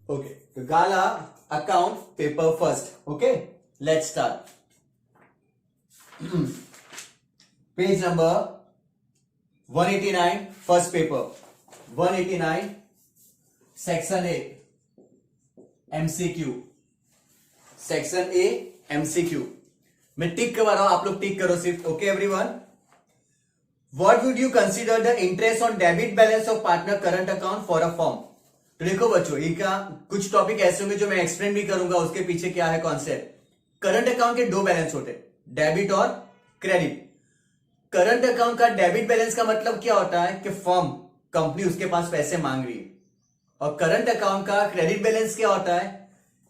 Okay, तो Gala account paper first. Okay, let's start. Page number 189, first paper. 189, section A, MCQ. Section A MCQ. मैं टिक करवा रहा हूं, आप लोग टिक करो सिर्फ. Okay everyone. What would you consider the interest on debit balance of partner current account for a firm. तो देखो बच्चों, इनका कुछ टॉपिक ऐसे होंगे जो मैं एक्सप्लेन भी करूंगा. उसके पीछे क्या है कॉन्सेप्ट. करंट अकाउंट के दो बैलेंस होते हैं, डेबिट और क्रेडिट. करंट अकाउंट का डेबिट बैलेंस का मतलब क्या होता है कि फर्म कंपनी उसके पास पैसे मांग रही है. और करंट अकाउंट का क्रेडिट बैलेंस क्या होता है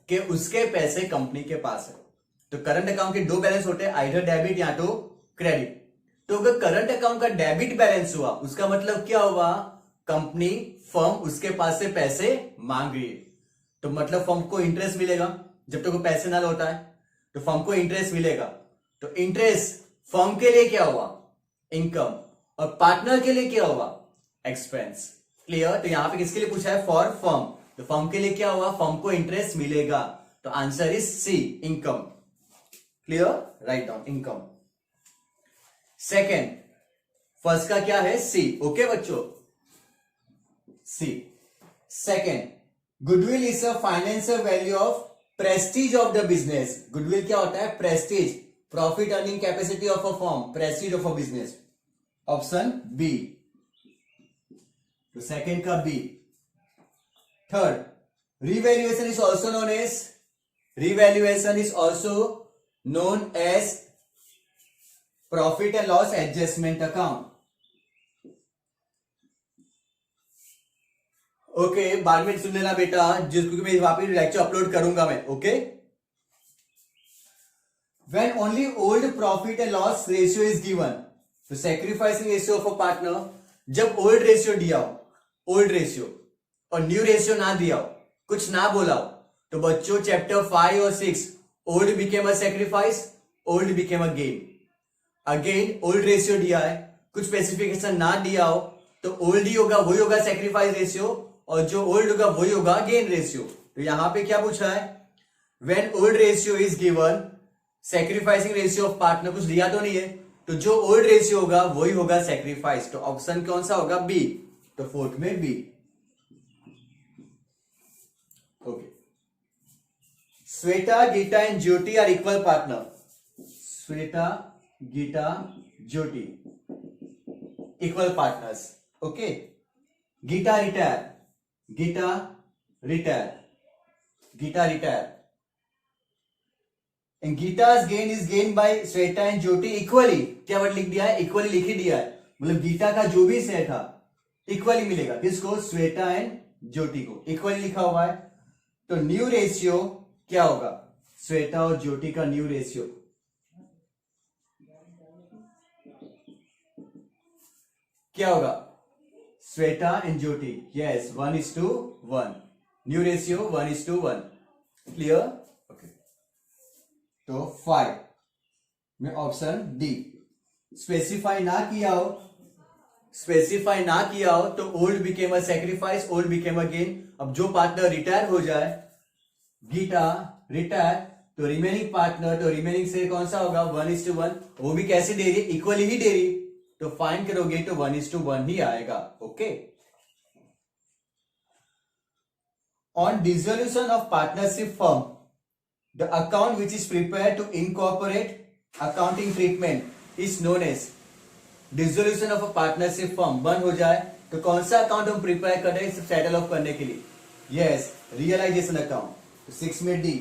कि उसके पैसे कंपनी के पास है. तो करंट अकाउंट के दो बैलेंस होते हैं, आइदर डेबिट या तो क्रेडिट. तो अगर करंट अकाउंट का डेबिट बैलेंस हुआ, उसका मतलब क्या हुआ, कंपनी फर्म उसके पास से पैसे मांग रही है. तो मतलब फर्म को इंटरेस्ट मिलेगा. जब तक वो पैसे ना लौटा है तो फर्म को इंटरेस्ट मिलेगा. तो इंटरेस्ट फर्म के लिए क्या हुआ, इनकम. और पार्टनर के लिए क्या हुआ, एक्सपेंस. क्लियर. तो यहां पे किसके लिए पूछा है, फॉर फर्म. तो फर्म के लिए क्या हुआ, फर्म को इंटरेस्ट मिलेगा. तो answer is C, income. Clear. Right down income. Second, first का क्या है, सी. ओके बच्चों, C. Second, goodwill is a financial value of prestige of the business. Goodwill क्या होता है, prestige, profit earning capacity of a firm, prestige of a business. Option B. तो second का B. Third, revaluation is also known as profit and loss adjustment account. Okay, बाद में सुन लेना बेटा, जिसको मैं वहां पे लेक्चर अपलोड करूंगा मैं. Okay. When only old profit and loss ratio is given, तो sacrificing ratio of a partner, जब ओल्ड रेशियो दिया हो, ओल्ड रेशियो और न्यू रेशियो ना दिया हो, कुछ ना बोला हो, तो बच्चों चैप्टर 5 और 6, old became a sacrifice, old became a gain. Again old ratio दिया है, कुछ स्पेसिफिकेशन ना दिया हो, तो ओल्ड ही होगा, वही होगा सेक्रीफाइस रेशियो, और जो ओल्ड होगा वही होगा गेन रेशियो. तो यहां पे क्या पूछा है, when old ratio is given, sacrificing ratio of partner, कुछ दिया तो नहीं है, तो जो ओल्ड रेशियो होगा वही होगा सेक्रीफाइस. तो ऑप्शन कौन सा होगा, बी. तो फोर्थ में B. Okay. Shweta, Geeta and Jyoti are equal partner. Shweta, Geeta, Jyoti equal partners. Okay. Geeta retire, Geeta retire, Geeta retire. And Geeta's gain is gained by Shweta and Jyoti equally. क्या वर्ड लिख दिया है, इक्वली लिख ही दिया है. मतलब गीता का जो भी शेयर था इक्वली मिलेगा. किसको, श्वेता एंड ज्योति को इक्वली लिखा हुआ है. तो न्यू रेशियो क्या होगा, श्वेता और ज्योति का न्यू रेशियो क्या होगा, Shweta and Jyoti, yes 1:1. New ratio 1:1. Clear. Okay. तो 5 में ऑप्शन डी. स्पेसिफाई ना किया हो, स्पेसिफाई ना किया हो तो old became a sacrifice, old became a gain. अब जो पार्टनर रिटायर हो जाए, गीता रिटायर, तो रिमेनिंग पार्टनर, तो रिमेनिंग से कौन सा होगा, 1:1. वो भी कैसे दे रही, इक्वली ही दे रही. तो फाइंड करोगे तो 1:1 ही आएगा. Okay. On dissolution of partnership firm, the account which is prepare to incorporate accounting treatment is known as. Dissolution of a partnership firm, बंद हो जाए तो कौन सा अकाउंट हम प्रिपेयर कर रहे हैं सेटल ऑफ करने के लिए, यस रियलाइजेशन अकाउंट. 6 में डी.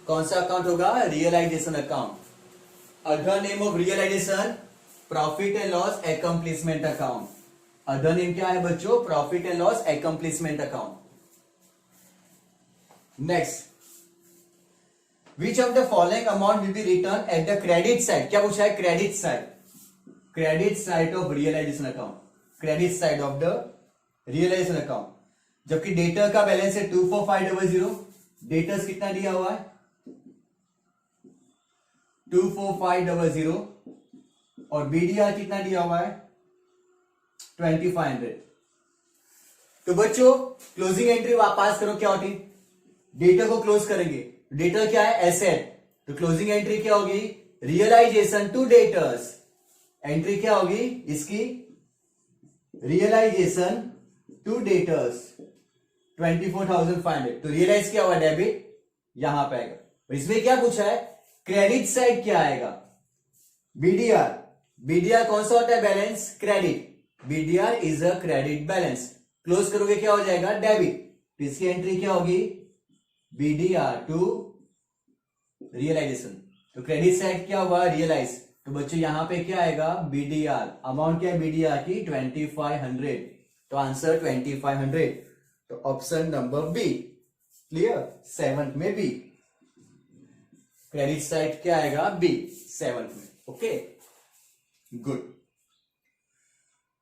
कौन सा अकाउंट होगा, realisation account. Other name of realisation, profit and loss accomplishment account. Other name क्या है बच्चों, profit and loss accomplishment account. Next, which of the following amount will be return at the credit side. क्या पूछा है, credit side, credit side of realisation account, credit side of the realisation account. जबकि debtor का balance है 24500, debtors कितना दिया हुआ है, 24500, और बीडीआर कितना दिया हुआ है, 2500. तो बच्चों क्लोजिंग एंट्री पास करो, क्या होती? डेटर को क्लोज करेंगे, डेटर क्या है? एसेट। तो क्लोजिंग एंट्री क्या होगी? Realisation to debtors. एंट्री क्या होगी इसकी? Realisation to debtors 24,500। तो रियलाइज क्या हुआ? डेबिट यहां पे आएगा। और इसमें क्या पूछा है? क्रेडिट साइड क्या आएगा? बीडीआर। बीडीआर कौन सा होता है? Balance credit. BDR is a credit balance. Close करोगे क्या हो जाएगा? डेबिट। तो इसकी एंट्री क्या होगी? BDR to realisation. तो क्रेडिट साइड क्या हुआ? रियलाइज। तो बच्चों यहां पे क्या आएगा? बीडीआर। अमाउंट क्या है बीडीआर की? 2500। तो आंसर 2500। तो option number B. Clear? 7th में बी। क्रेडिट साइड क्या आएगा? बी 7th में। Okay, good.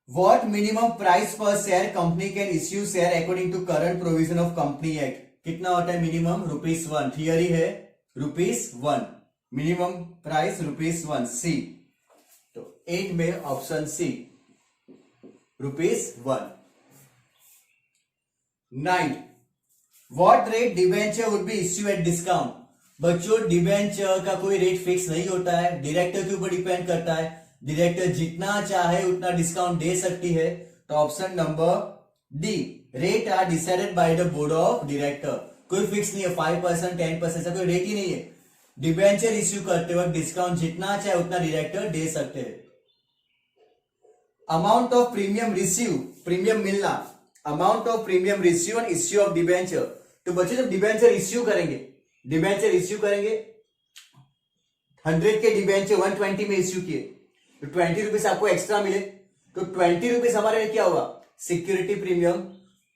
What minimum price per share company can issue share according to current provision of company act? कितना होता है मिनिमम? ₹1। थियरी है ₹1। Minimum price ₹1। C. तो 8 में option C ₹1। 9 what rate debenture would be issue at discount? बच्चों debenture का कोई rate fix नहीं होता है, डायरेक्टर के ऊपर डिपेंड करता है। डायरेक्टर जितना चाहे उतना डिस्काउंट दे सकती है। तो option number D, rate are decided by the board of director. कोई फिक्स नहीं है, 5%, 10%, ऐसा कोई रेट ही नहीं है। डिबेंचर इश्यू करते वक्त डिस्काउंट जितना चाहे उतना डायरेक्टर दे सकते हैं। Amount of premium receive, premium मिलना। Amount of premium receive and issue of debenture. तो बच्चों जब डिबेंचर इश्यू करेंगे, 100 के डिबेंचर 120 में इश्यू किए, तो 20 रुपीज आपको एक्स्ट्रा मिले। तो 20 रुपीज हमारे लिए क्या हुआ? Security premium.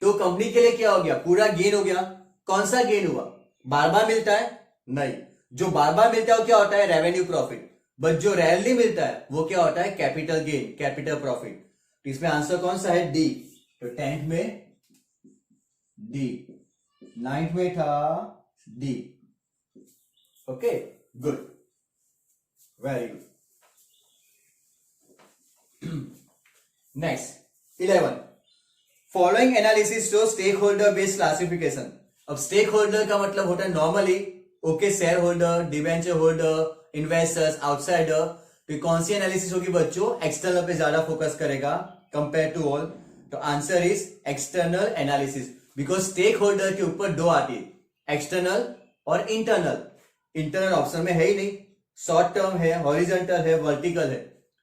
तो कंपनी के लिए क्या हो गया? पूरा गेन हो गया। कौन सा गेन हुआ? बार बार मिलता है? नहीं। जो बार बार मिलता है वो क्या होता है? Revenue profit. बट जो रेयरली मिलता है वो क्या होता है? Capital gain, capital profit. तो इसमें आंसर कौन सा है? डी। तो 10th में डी, 9th में था D. Okay, good, very good. Next 11, following analysis show stake holder based classification. अब स्टेक होल्डर का मतलब होता है normally okay share holder, debenture holder, investors, outsider. तो कौन सी एनालिसिस होगी बच्चों? एक्सटर्नल पे ज्यादा फोकस करेगा कंपेयर टू ऑल। तो answer is external analysis, because stake holder के ऊपर दो आती है, एक्सटर्नल और इंटरनल। इंटरनल ऑप्शन में है ही नहीं, शॉर्ट टर्म है, हॉरिजॉन्टल है, वर्टिकल है।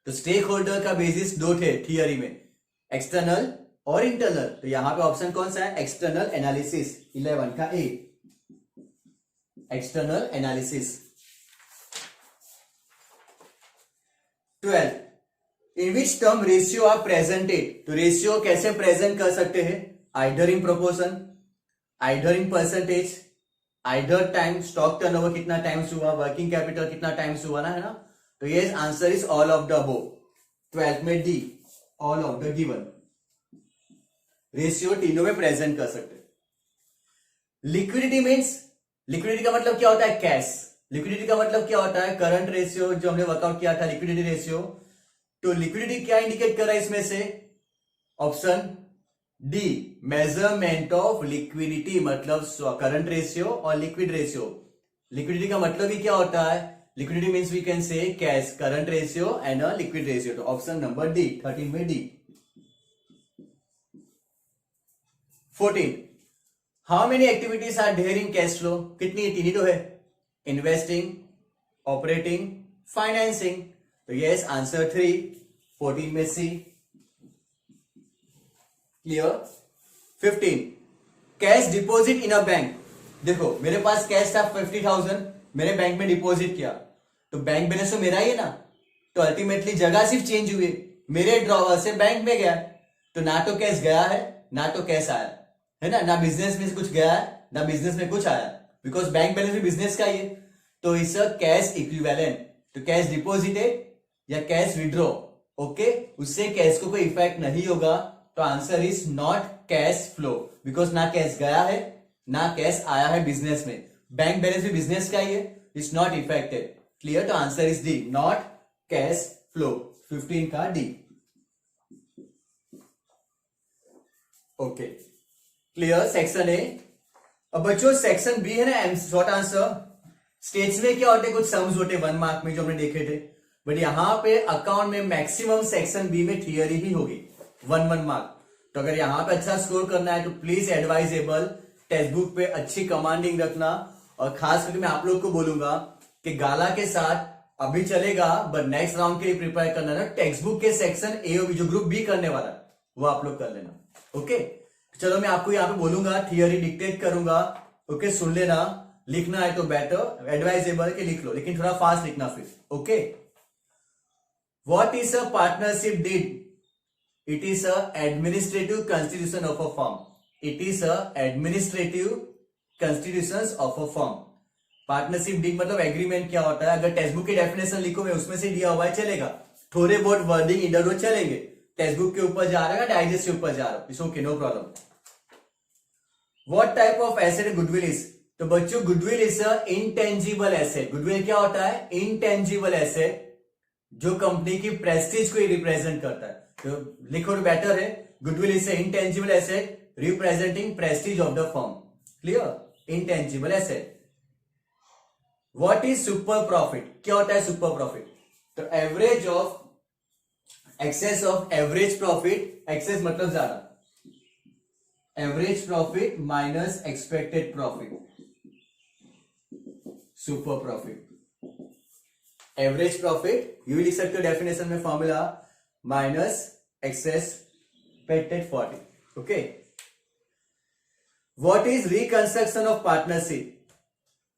तो स्टेक होल्डर का बेसिस दो थे थियरी में, एक्सटर्नल और इंटरनल। तो यहां पे ऑप्शन कौन सा है? एक्सटर्नल एनालिसिस, 11 का A, external analysis. 12, in which term ratio are presented? तो रेशियो कैसे प्रेजेंट कर सकते हैं? Either in proportion, either in percentage, either time, stock turnover कितना टाइम्स हुआ, वर्किंग कैपिटल कितना टाइम्स हुआ ना, है ना। तो ये answer is all of the above. 12th में D, all of the given. Ratio तीनों में प्रेजेंट कर सकते। लिक्विडिटी मीन्स, लिक्विडिटी का मतलब क्या होता है? कैश। लिक्विडिटी का मतलब क्या होता है? करंट रेशियो, जो हमने वर्कआउट किया था लिक्विडिटी रेशियो। तो लिक्विडिटी क्या इंडिकेट कर रहा है इसमें से? Option D, measurement of liquidity, मतलब करंट रेशियो और लिक्विड रेशियो। लिक्विडिटी का मतलब ही क्या होता है? Liquidity means we can say cash, current ratio and a liquid ratio. तो ऑप्शन नंबर डी, 13 में डी। 14, how many activities are there in cash flow? कितनी? तीन ही तो है, इन्वेस्टिंग, ऑपरेटिंग, फाइनेंसिंग। तो यस, आंसर 3, 14 में C. Clear? 15, cash deposit in a bank. देखो मेरे पास कैश था 50,000, मैंने बैंक में डिपॉजिट किया, तो बैंक बैलेंस तो मेरा ही है ना। तो अल्टीमेटली जगह सिर्फ चेंज हुई, मेरे ड्रॉवर से बैंक में गया, तो ना तो कैश गया है ना तो कैश आया है ना। ना बिजनेस में कुछ गया है ना बिजनेस में कुछ आया, बिकॉज बैंक बैलेंस भी बिजनेस का ही है। तो इस कैश इक्विवेलेंट। तो कैश डिपॉजिटेड या कैश विड्रॉ, ओके, उससे कैश को कोई इफेक्ट नहीं होगा। तो answer is not cash flow, because ना कैश गया है ना कैश आया है बिजनेस में। बैंक बैलेंस भी बिजनेस का ही है, इट्स नॉट इफेक्टेड। क्लियर? तो answer is D, not cash flow, 15 का D. Okay, clear, section A. अब बच्चों सेक्शन बी है ना, शॉर्ट आंसर। स्टेज में क्या होते, कुछ सम्स होते 1 मार्क में जो हमने देखे थे, बट यहां पे अकाउंट में मैक्सिमम सेक्शन बी में थियरी ही होगी 1 मार्क। तो अगर यहां पे अच्छा स्कोर करना है तो प्लीज एडवाइजेबल टेक्स्ट बुक पे अच्छी कमांडिंग रखना। और खास करके मैं आप लोग को बोलूंगा कि गाला के साथ अभी चलेगा, बट नेक्स्ट राउंड के लिए प्रिपेयर करना ना, टेक्स्ट बुक के सेक्शन ए और बी जो ग्रुप बी करने वाला है वो आप लोग कर लेना। ओके, चलो मैं आपको यहाँ पे बोलूंगा, थियरी डिक्टेट करूंगा। ओके, सुन लेना, लिखना है तो बेटर एडवाइजेबल के लिख लो, लेकिन थोड़ा फास्ट लिखना फिर। Okay, what is a partnership deed? It is a administrative constitution of a firm. It is a administrative constitution of a firm. Partnership deed मतलब एग्रीमेंट क्या होता है? अगर टेक्स्ट बुक की डेफिनेशन लिखो मैं उसमें से दिया हुआ है चलेगा, थोड़े बहुत वर्डिंग इधर उधर चलेंगे, टेक्स्ट बुक के ऊपर जा रहा है, डाइजेस्ट के ऊपर जा रहा है, it's okay, no problem. What type of asset goodwill is? तो बच्चों goodwill is a intangible asset. Goodwill क्या होता है? इनटेंजिबल एसेट जो कंपनी की प्रेस्टीज को रिप्रेजेंट करता है। तो लिखो तो बेटर है, goodwill is a intangible asset representing prestige of the firm. Clear, intangible asset. What is super profit? क्या होता है सुपर प्रॉफिट? तो average of excess of average profit, access मतलब ज्यादा, average profit minus expected profit, super profit. Average profit you लिख सकते हो definition में formula minus expected profit. Okay, what is reconstruction of partnership?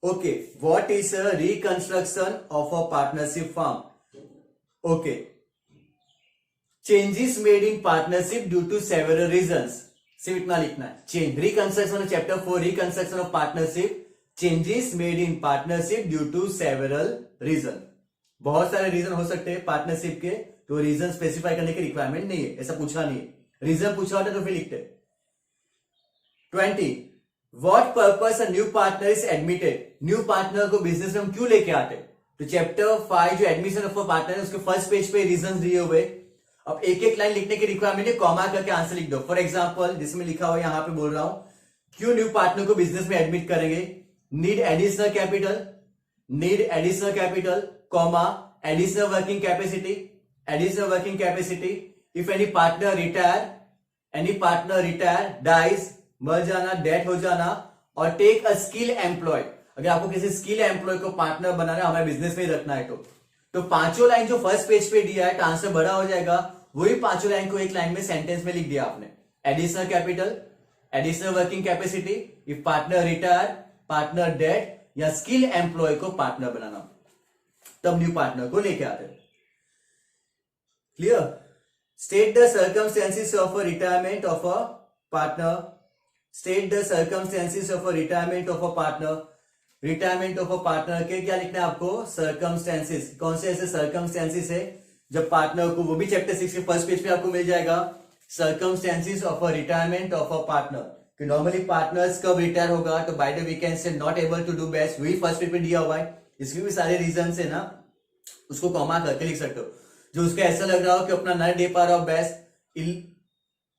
Okay, what is a reconstruction of a partnership firm? Okay, changes made in partnership due to several reasons. सिर्फ इतना लिखना है, change reconstruction chapter 4 reconstruction of partnership, changes made in partnership due to several reason. बहुत सारे reason हो सकते हैं partnership के, तो रीजन स्पेसिफाई करने की रिक्वायरमेंट नहीं है, ऐसा पूछा नहीं है। रीजन पूछा होता तो फिर लिखते। 20 what purpose a new partner is admitted? New partner को बिजनेस में हम क्यों लेके आते? तो चैप्टर 5 जो एडमिशन ऑफ अ पार्टनर है उसके फर्स्ट पेज पे रीजन दिए हुए। अब एक एक लाइन लिखने की रिक्वायरमेंट है, कॉमा करके आंसर लिख दो। फॉर एग्जांपल जिसमें लिखा हुआ यहां पे बोल रहा हूं, क्यों न्यू पार्टनर को बिजनेस में एडमिट करेंगे? Need additional capital, need additional capital, comma additional working capacity, additional working capacity. If any partner retire, any partner retire, dies, मर जाना, डेथ हो जाना, और टेक अ स्किल एम्प्लॉय। अगर आपको किसी स्किल एम्प्लॉय को पार्टनर बनाना है, हमारे बिजनेस में ही रखना है, तो पांचों लाइन जो फर्स्ट पेज पे दिया है तो आंसर बड़ा हो जाएगा। वही पांचों लाइन को एक लाइन में सेंटेंस में लिख दिया आपने। Additional capital, additional working capacity, if partner retire, partner death, या स्किल एम्प्लॉय को पार्टनर बनाना, तब न्यू पार्टनर को लेके आते। Clear? State the circumstances of a retirement of a partner. State the circumstances of a retirement of a partner. Retirement of a partner के क्या लिखना है आपको? सर्कमस्टेंसेस। कौन से ऐसे सर्कमस्टेंसेस है जब पार्टनर को, वो भी चैप्टर 6 के फर्स्ट पेज पे आपको मिल जाएगा, circumstances of a retirement of a partner. कि नॉर्मली पार्टनर्स कब रिटायर होगा, तो by the we can say not able to do best, वही फर्स्ट पेज पे दिया हुआ है। इसके भी सारे रीजन है ना, उसको कॉमा करके लिख सकते हो। जो उसको ऐसा लग रहा हो कि अपना नहीं दे पा रहा हो बेस्ट,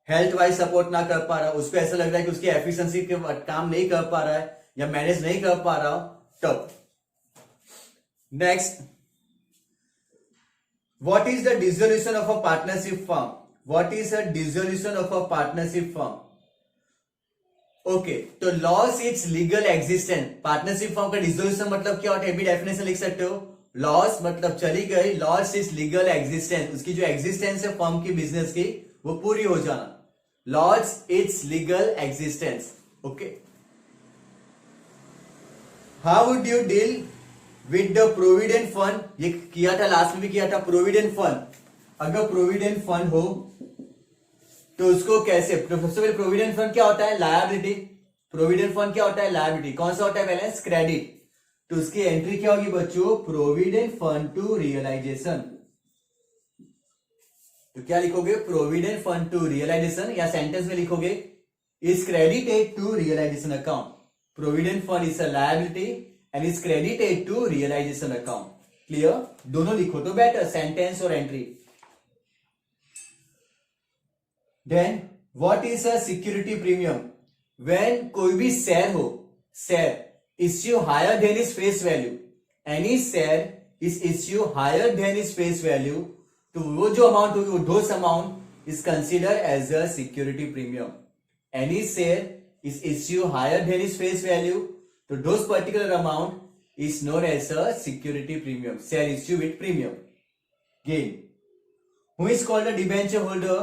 हेल्थ वाइज सपोर्ट ना कर पा रहा, उसको ऐसा लग रहा है कि उसकी एफिशिएंसी के काम नहीं कर पा रहा है या मैनेज नहीं कर पा रहा हो, तब। Next, what is the dissolution of a partnership firm? What is a dissolution of a partnership firm? Okay, तो loss its legal existence. Partnership firm का डिसोल्यूशन मतलब क्या होता है, भी डेफिनेशन लिख सकते हो। लॉस मतलब चली गई, लॉस इट्स लीगल एग्जिस्टेंस, उसकी जो एग्जिस्टेंस है फर्म की, बिजनेस की, वो पूरी हो जाना। Loss its legal existence. Okay, how would you deal with the provident fund? ये किया था लास्ट में भी किया था, प्रोविडेंट फंड। अगर प्रोविडेंट फंड हो तो उसको कैसे, सबसे पहले प्रोविडेंट फंड क्या होता है? लायबिलिटी। प्रोविडेंट फंड क्या होता है? लायबिलिटी। कौन सा होता है बैलेंस? क्रेडिट। तो उसकी एंट्री क्या होगी बच्चों? Provident fund to realisation. तो क्या लिखोगे? प्रोविडेंट फंड टू रियलाइजेशन, या सेंटेंस में लिखोगे is credited to realisation account. Provident fund is a liability and is credited to realisation account. Clear? दोनों लिखो तो बेटर, सेंटेंस और entry. Then what is a security premium? When कोई भी share हो, share issue higher than is face value, any share is issue higher than is face value, तो वो जो अमाउंट होगी वो those amount is consider as a security premium. Any share is issue higher than is face value, तो those particular amount is known as a security premium, share issue with premium. Gain. Who is called a debenture holder?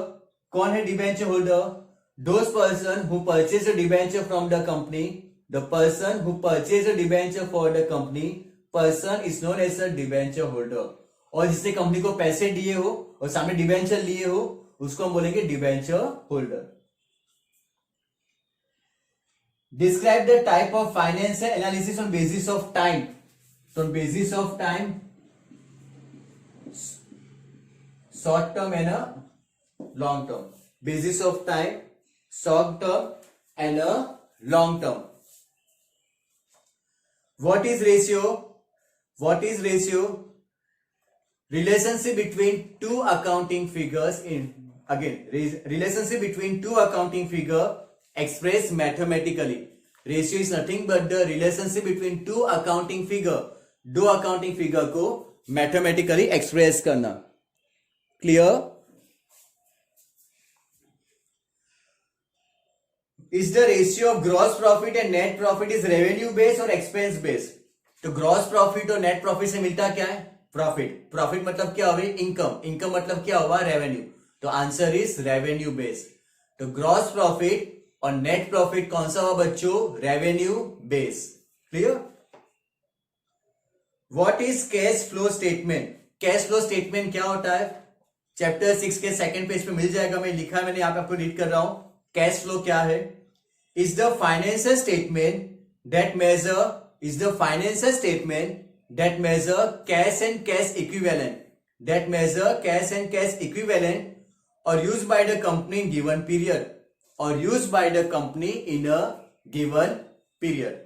कौन है debenture holder? Those person who purchase a debenture from the company. The person who purchase a debenture for the company, person is known as a debenture holder. और जिसने company को पैसे दिए हो और सामने डिबेंचर लिए हो, उसको हम बोलेंगे debenture holder. Describe the type of financial analysis on basis of time. So on basis of time, short term and a long term. Basis of time, short term and a long term. What is ratio? What is ratio? Relationship between two accounting figures in, again, relationship between two accounting figure expressed mathematically. Ratio is nothing but the relationship between two accounting figure. दो accounting figure को mathematically express करना. Clear? Is the ratio of gross profit and net profit is revenue based और expense based? तो gross profit और net profit से मिलता क्या है? प्रॉफिट. प्रॉफिट मतलब क्या हुआ? इनकम. इनकम मतलब क्या हुआ? रेवेन्यू. तो आंसर इज रेवेन्यू बेस्ड. तो ग्रॉस प्रॉफिट और नेट प्रॉफिट कौन सा हुआ बच्चों? Revenue based. Clear? What is cash flow statement? Cash flow statement क्या होता है? चैप्टर 6 के सेकंड पेज पे मिल जाएगा. मैं लिखा है, मैंने यहां पे आपको रीड कर रहा हूं. कैश फ्लो क्या है? Is the financial statement that measure, is the financial statement that measure cash and cash equivalent, that measure cash and cash equivalent or use by the company in given period, or use by the company in a given period.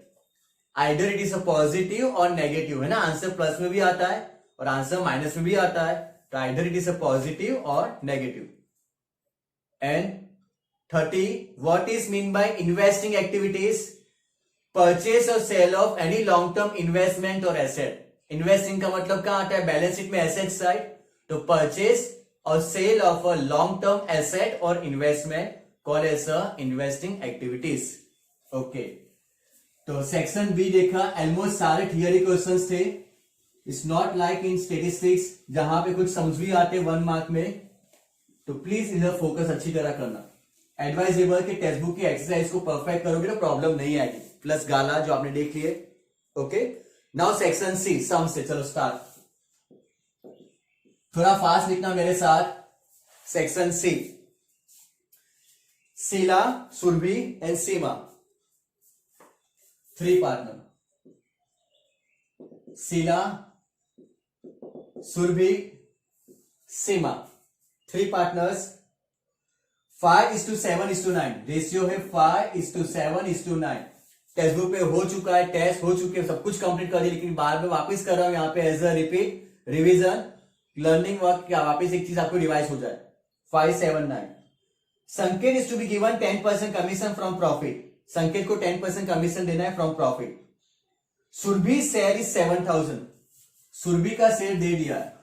Either it is a positive or negative, है ना. Answer plus में भी आता है और answer minus में भी आता है. तो either it is a positive or negative. And 30, what is mean by investing activities? Purchase or sale of any long term investment or asset. Investing का मतलब कहां आता है? बैलेंस शीट में एसेट साइड. तो purchase or sale of a long term asset or investment called as a investing activities. Okay, तो section B देखा. Almost सारे थियरी क्वेश्चंस थे. It's not like in statistics जहां पे कुछ समझ भी आते 1 मार्क में. तो प्लीज इधर फोकस अच्छी तरह करना. एडवाइजेबल कि टेक्स्ट बुक की एक्सरसाइज को परफेक्ट करोगे तो प्रॉब्लम नहीं आएगी. प्लस गाला जो आपने देख लिए. ओके, नाउ सेक्शन सी सम से. चलो स्टार्ट. थोड़ा फास्ट लिखना मेरे साथ. Section C. Sheela, Surabhi and Seema, 3 partner. Sheela, Surabhi, Seema, 3 partners. 5:7:9 ratio है. 5:7:9. टेक्स्ट बुक पे हो चुका है, टेस्ट हो चुके हैं, सब कुछ कंप्लीट कर दिया, लेकिन बार में वापस कर रहा हूं यहाँ पे as a repeat revision learning work. क्या वापस एक चीज आपको रिवाइज हो जाए. 5:7:9. Sanket is to be given 10% commission from profit. Sanket को 10% कमीशन देना है from profit. Surabhi share is 7,000. Surabhi का शेयर दे दिया है.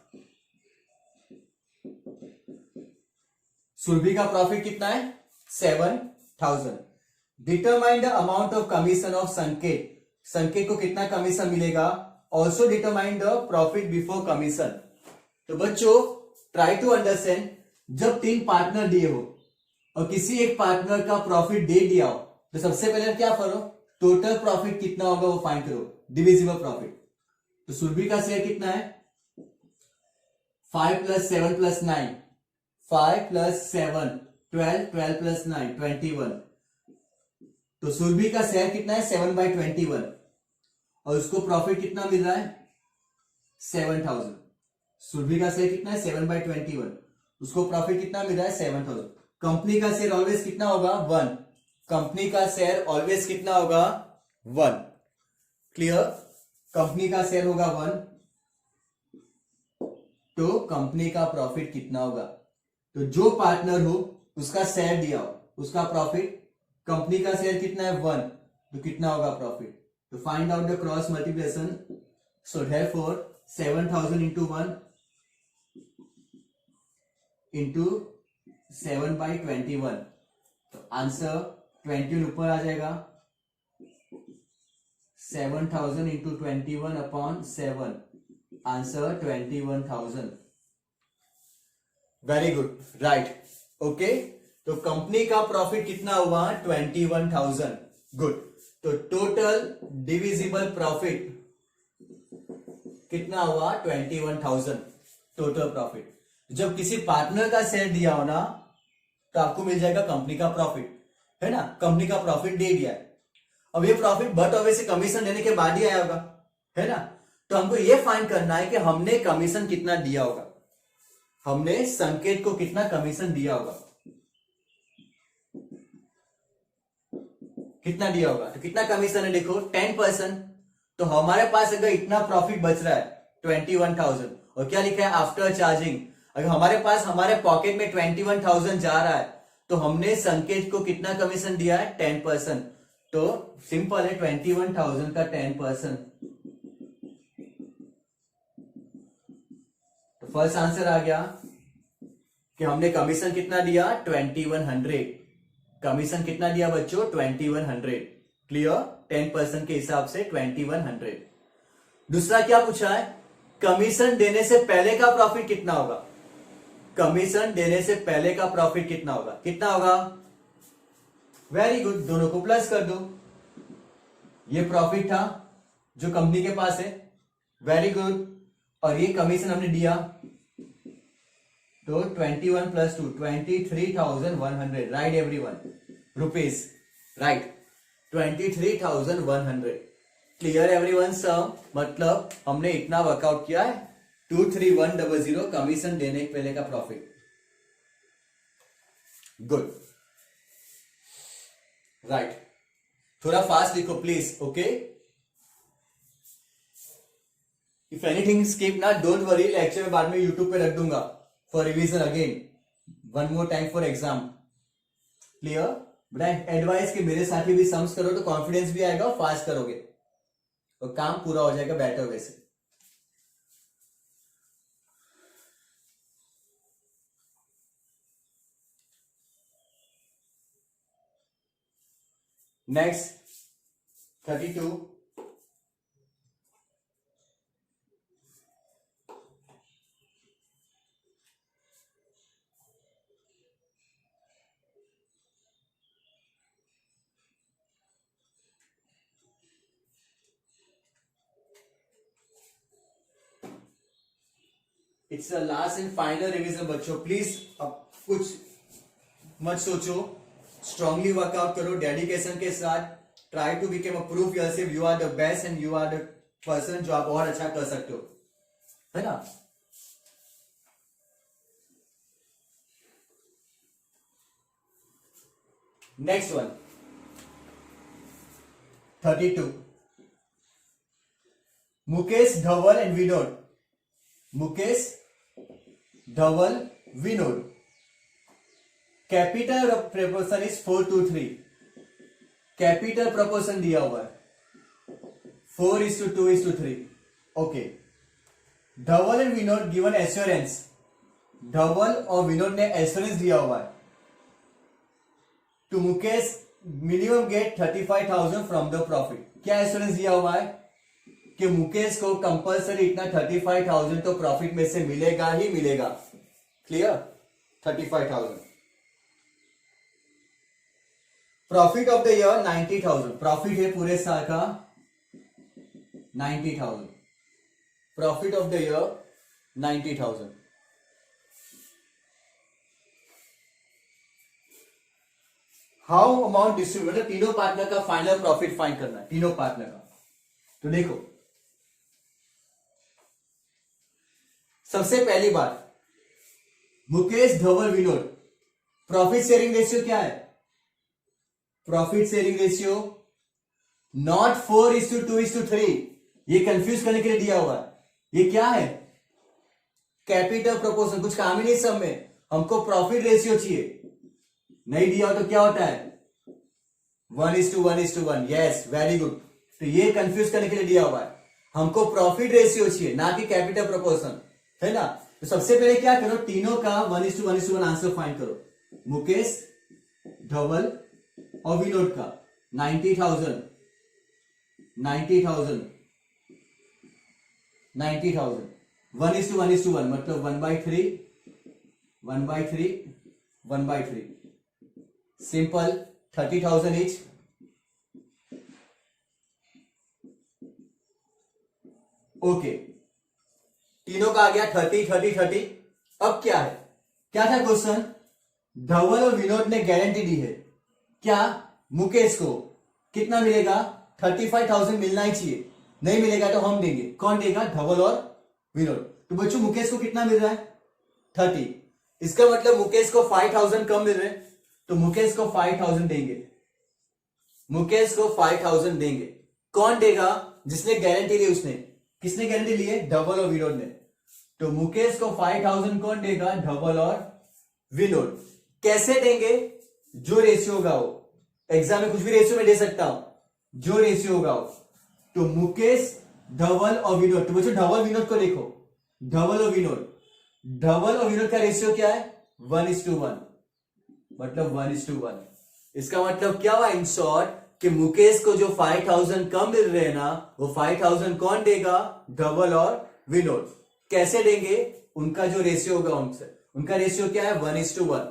सुरभि का प्रॉफिट कितना है? 7,000. Determine the amount of commission of संकेत. संकेत को कितना कमीशन मिलेगा? Also determine the profit before commission. तो बच्चों ट्राई टू अंडरस्टैंड, जब 3 पार्टनर दिए हो और किसी एक पार्टनर का प्रॉफिट दे दिया हो, तो सबसे पहले क्या करो? टोटल प्रॉफिट कितना होगा वो फाइंड करो. Divisible profit. तो सुरभि का शेयर कितना है? 5 + 7 + 9. 5 + 7 12, 12 + 9 21. तो सुरभि का शेयर कितना है? 7/21. और उसको प्रॉफिट कितना मिल रहा है? 7,000. सुरभि का शेयर कितना है? 7/21. उसको प्रॉफिट कितना मिल रहा है? 7,000. कंपनी का शेयर ऑलवेज कितना होगा? 1. कंपनी का शेयर ऑलवेज कितना होगा? 1. क्लियर? कंपनी का शेयर होगा 1. तो कंपनी का प्रॉफिट कितना होगा? तो जो पार्टनर हो उसका शेयर दिया हो, उसका प्रॉफिट कंपनी का शेयर कितना है 1, तो कितना होगा प्रॉफिट? तो find out the cross multiplication. So therefore 7000 into 1 into 7/21, तो आंसर 20 ऊपर आ जाएगा. 7000 into 21 upon 7, answer 21,000. Very good, right. Okay, तो कंपनी का प्रॉफिट कितना हुआ? 21,000. गुड. तो टोटल डिविजिबल प्रॉफिट कितना हुआ? 21,000 टोटल प्रॉफिट. जब किसी पार्टनर का शेयर दिया हो ना, तो आपको मिल जाएगा कंपनी का प्रॉफिट, है ना. कंपनी का प्रॉफिट दे दिया है. अब ये प्रॉफिट बट ऑब्वियसली कमीशन देने के बाद ही आया होगा, है ना. तो हमको ये फाइंड करना है कि हमने कमीशन कितना दिया होगा, हमने संकेत को कितना कमीशन दिया होगा, कितना दिया होगा. तो कितना कमीशन है देखो, 10%. तो हमारे पास अगर इतना प्रॉफिट बच रहा है 21,000, और क्या लिखा है? After charging. अगर हमारे पास हमारे पॉकेट में 21,000 जा रहा है, तो हमने संकेत को कितना कमीशन दिया है? 10%. तो सिंपल है, 21,000 का 10%. तो फर्स्ट आंसर आ गया कि हमने कमीशन कितना दिया? 2100. कमीशन कितना दिया बच्चों? 2100. क्लियर? 10% के हिसाब से 2100. दूसरा क्या पूछा है? कमीशन देने से पहले का प्रॉफिट कितना होगा? कमीशन देने से पहले का प्रॉफिट कितना होगा? कितना होगा? वेरी गुड, दोनों को प्लस कर दो. ये प्रॉफिट था जो कंपनी के पास है. Very good. और ये कमीशन हमने दिया, तो 21 plus 2 23,100. Right everyone? Rupees. Right, 23,100. Clear everyone? Sir मतलब हमने इतना वर्कआउट किया है. 23,100 कमीशन देने के पहले का प्रॉफिट. Good, right. थोड़ा फास्ट लिखो please. Okay, if anything skip ना, डोंट वरी, लेक्चर में बाद में यूट्यूब पे रख दूंगा for revision again, one more time for exam. Clear? But advice कि मेरे साथ ही भी सम्स करो तो कॉन्फिडेंस भी आएगा और फास्ट करोगे और काम पूरा हो जाएगा बेटर वे से. Next 32. It's a last and final revision बच्चों. प्लीज अब कुछ मत सोचो, स्ट्रांगली वर्कआउट करो डेडिकेशन के साथ. Try to become a proof yourself you are the best and you are the person जो आप और अच्छा कर सकते हो, है ना. Next one 32. Mukesh, Dhaval and Vinod. Mukesh, Dhaval, Vinod. Capital proportion is 4:3. Capital proportion दिया हुआ है 4:2:3. ओके. Dhaval and Vinod given assurance. Dhaval और विनोद ने एश्योरेंस दिया हुआ है to Mukesh minimum get 35,000 from the profit. क्या एश्योरेंस दिया हुआ है कि मुकेश को कंपलसरी इतना 35,000 तो प्रॉफिट में से मिलेगा ही मिलेगा. Clear? 35,000. Profit of the year 90,000. Profit है पूरे साल का 90,000. Profit of the year 90,000. How amount distribute, मतलब तीनों पार्टनर का फाइनल प्रॉफिट फाइंड करना है, तीनों पार्टनर का. तो देखो, सबसे पहली बात, Mukesh, Dhaval, Vinod, profit sharing ratio क्या है? Profit sharing ratio not 4:2:3. ये कंफ्यूज करने के लिए दिया हुआ है. ये क्या है? Capital proportion. कुछ काम ही नहीं सब में, हमको प्रॉफिट रेशियो चाहिए. नहीं दिया हो तो क्या होता है? 1:1:1, यस वेरी गुड। तो ये कंफ्यूज करने के लिए दिया हुआ है, हमको प्रॉफिट रेशियो चाहिए ना कि कैपिटल प्रोपोर्शन, है ना। तो सबसे पहले क्या करो, तीनों का 1:1:1 आंसर फाइंड करो। मुकेश, धवल और विनोद का 90,000 1:1:1 मतलब 1/3 1/3 सिंपल 30,000 इच। ओके, तीनों का आ गया 30। अब क्या है, क्या था क्वेश्चन, धवल और विनोद ने गारंटी दी है, क्या मुकेश को कितना मिलेगा, 35,000 मिलना ही चाहिए, नहीं मिलेगा तो हम देंगे। कौन देगा, धवल और विनोद। तो बच्चों मुकेश को कितना मिल रहा है, 30, इसका मतलब मुकेश को 5,000 कम मिल रहे हैं, तो मुकेश को 5,000 देंगे, मुकेश को 5,000 देंगे। कौन देगा, जिसने गारंटी ली उसने। किसने गारंटी ली है, धवल और विनोद ने। तो मुकेश को 5,000 कौन देगा, धवल और विनोद। कैसे देंगे, जो रेशियो होगा वो, एग्जाम में कुछ भी रेशियो में दे सकता हूं, जो रेशियो होगा वो। तो मुकेश, धवल और विनोद, तो बच्चों धवल विनोद को देखो, धवल और विनोद का रेशियो क्या है, 1:1, मतलब 1:1। इसका मतलब क्या हुआ, इन शॉर्ट कि मुकेश को जो 5,000 कम मिल रहे हैं ना, वो 5,000 कौन देगा, धवल और विनोद। कैसे देंगे, उनका जो रेशियो होगा उनसे, उनका रेशियो क्या है, 1:1।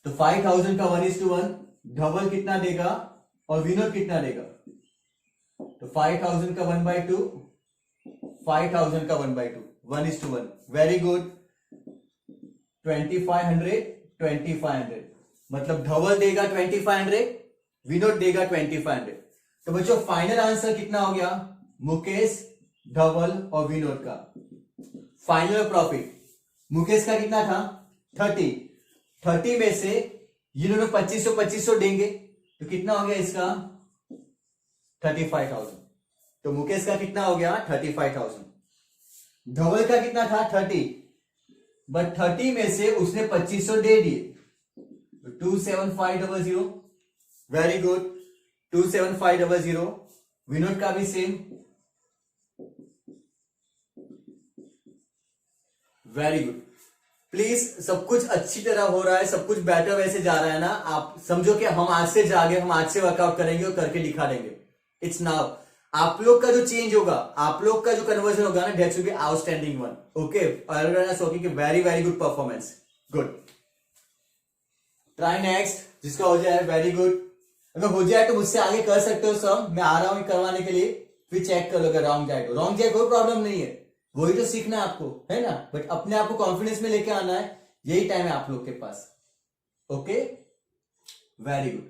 तो 5,000 का 1:1, धवल कितना देगा और विनोद कितना देगा, तो 5,000 का 1/2, 5,000 का 1/2, 1:1, वेरी गुड। 2500 मतलब धवल देगा 2500, विनोद देगा 2500। तो बच्चों फाइनल आंसर कितना हो गया, मुकेश, धवल और विनोद का फाइनल प्रॉफिट। मुकेश का कितना था, 30 में से इन्होंने 2500 देंगे, तो कितना हो गया इसका, 35,000। तो मुकेश का कितना हो गया, 35,000। धवल का कितना था, 30, बट 30 में से उसने 2500 दे दिए, 27500, वेरी गुड, 27500। विनोद का भी सेम, वेरी गुड। प्लीज सब कुछ अच्छी तरह हो रहा है, सब कुछ बेटर वैसे जा रहा है ना, आप समझो कि हम आज से जागे, हम आज से वर्कआउट करेंगे और करके दिखा देंगे। इट्स नाउ, आप लोग का जो चेंज होगा, आप लोग का जो कन्वर्जन होगा ना, that should be outstanding one. Okay, very very good performance, good. Try next, जिसका हो जाए वेरी गुड। अगर हो जाए तो मुझसे आगे कर सकते हो सर, मैं आ रहा हूं करवाने के लिए, फिर चेक कर लो। अगर रॉन्ग जाए तो रॉन्ग जाए, कोई प्रॉब्लम नहीं है, वही तो सीखना है आपको, है ना। बट अपने आप को कॉन्फिडेंस में लेके आना है, यही टाइम है आप लोग के पास। Okay, very good.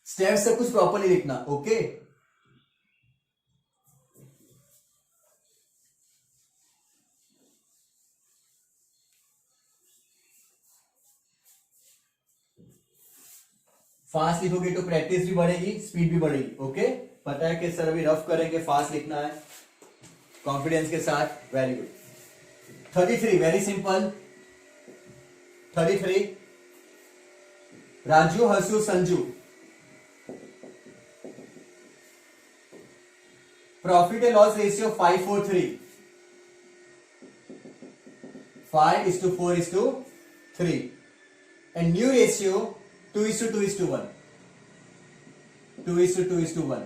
स्टेप्स सब कुछ प्रॉपरली लिखना, ओके। फास्ट लिखोगे तो प्रैक्टिस भी बढ़ेगी, स्पीड भी बढ़ेगी, ओके। पता है कि सर अभी रफ करेंगे, फास्ट लिखना है कॉन्फिडेंस के साथ, very good. 33, very simple. 33, Raju, Harshu, Sanju, profit and loss ratio 5:4:3, 5:4:3, and new ratio 2:2:1, 2:2:1।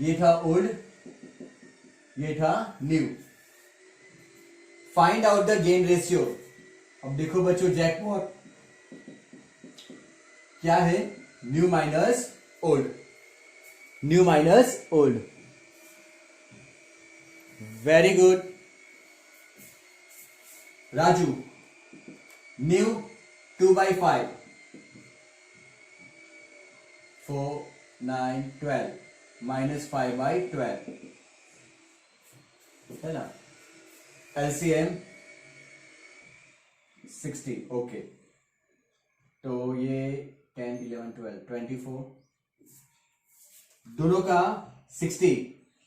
ये था ओल्ड, ये था new. Find out the gain ratio. अब देखो बच्चों, जैकपॉट क्या है, new minus old, new minus old, very good. Raju, new 2/5, 4, 9, 12 minus 5/12, है ना। LCM 60, okay. तो ये 10, 11, 12, 24, दोनों का 60,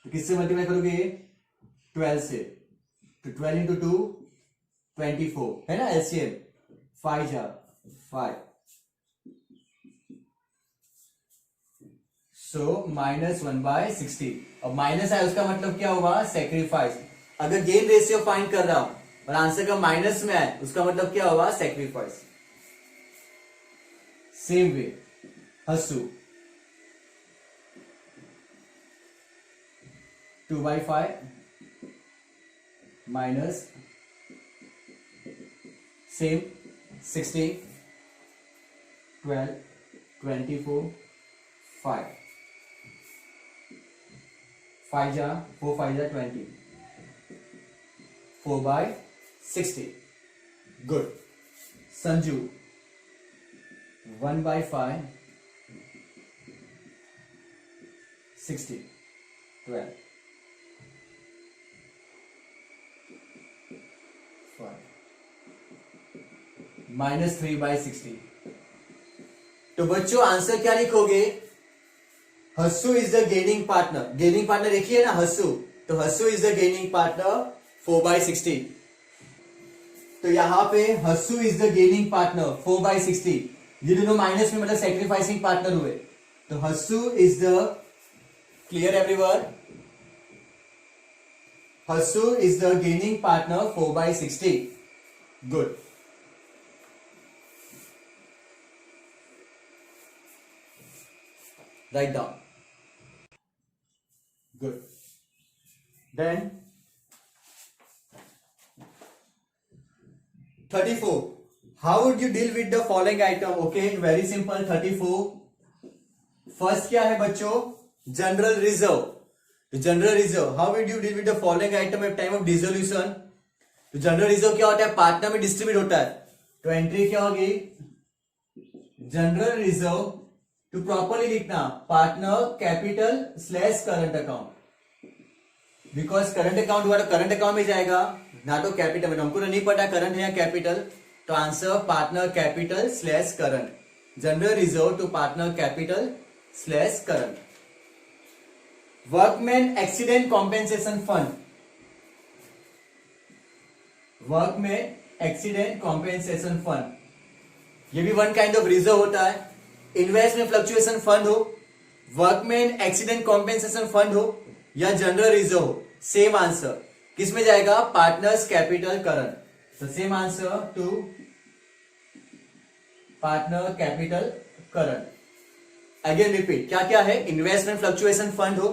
तो किससे मल्टीप्लाई करोगे, 12 से, तो 12 इंटू 2 24 है ना एलसीएम 5 जा 5 सो -1/60 अब माइनस है उसका मतलब क्या हुआ सेक्रीफाइस अगर गेन रेशियो फाइंड कर रहा हूं और आंसर का माइनस में है उसका मतलब क्या हुआ सेक्रीफाइस सेम वे हसू 2/5 माइनस सेम 16 12 24 5 5 जा 4 5 जा 20 4/60 गुड संजू 1/5 60 12 -3/60 तो बच्चों आंसर क्या लिखोगे Hassu is the gaining partner देखिए ना हस्सू तो Hassu is the gaining partner 4/60 तो यहां पे Hassu is the gaining partner 4/60 ये दोनों माइनस में मतलब सेक्रीफाइसिंग पार्टनर हुए तो Hassu is the clear everyone Hassu is the gaining partner 4/60 good write down good then 34 how would you deal with the following item okay very simple 34 first क्या है बच्चों general reserve how would you deal with the following item at time of dissolution तो general reserve क्या होता है partner में distribute होता है तो एंट्री क्या होगी जनरल रिजर्व टू प्रॉपरली लिखना partner capital slash current account because current account हुआ तो करंट अकाउंट में जाएगा ना तो कैपिटल में हमको तो नहीं पता करंट है या कैपिटल तो answer partner capital slash current general reserve to partner capital slash current workman accident compensation fund workman accident compensation fund ये भी वन काइंड ऑफ रिजर्व होता है इन्वेस्टमेंट फ्लक्चुएशन फंड हो वर्कमैन एक्सीडेंट कॉम्पेंसेशन फंड हो या general reserve हो same answer किस में जाएगा पार्टनर्स कैपिटल करंट तो same answer to partner capital current again repeat क्या क्या है इन्वेस्टमेंट फ्लक्चुएशन फंड हो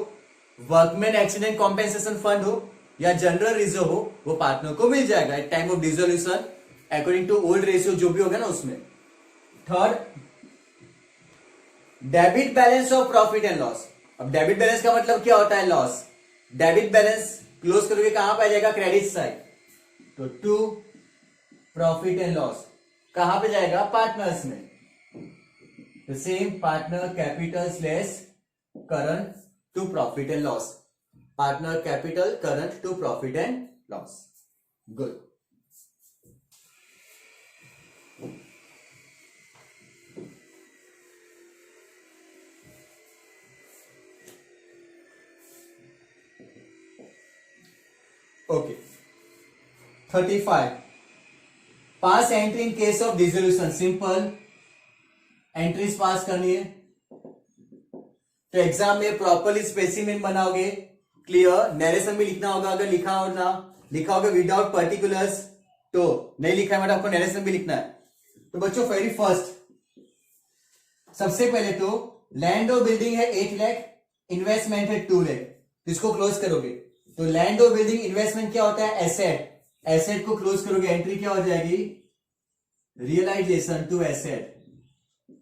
वर्कमैन एक्सीडेंट कॉम्पेंसेशन फंड हो या जनरल रिजर्व हो वो पार्टनर को मिल जाएगा at time of dissolution according to old ratio जो भी होगा ना उसमें third debit balance of profit and loss अब डेबिट बैलेंस का मतलब क्या होता है लॉस डेबिट बैलेंस क्लोज करोगे कहां पे आ जाएगा क्रेडिट साइड तो टू प्रॉफिट एंड लॉस कहां पे जाएगा पार्टनर्स में तो same partner capital slash current to profit and loss partner capital current to profit and loss good okay 35 pass entry in case of dissolution simple entries pass करनी है तो exam में properly specimen बनाओगे clear narration भी लिखना होगा अगर लिखा हो ना लिखा होगा विदाउट पर्टिकुलर्स तो नहीं लिखा है मतलब आपको नरेशन भी लिखना है तो बच्चों वेरी फर्स्ट सबसे पहले तो लैंड और बिल्डिंग है 8 लाख इन्वेस्टमेंट है 2 लाख इसको क्लोज करोगे तो लैंड और बिल्डिंग इन्वेस्टमेंट क्या होता है एसेट को क्लोज करोगे एंट्री क्या हो जाएगी realisation to asset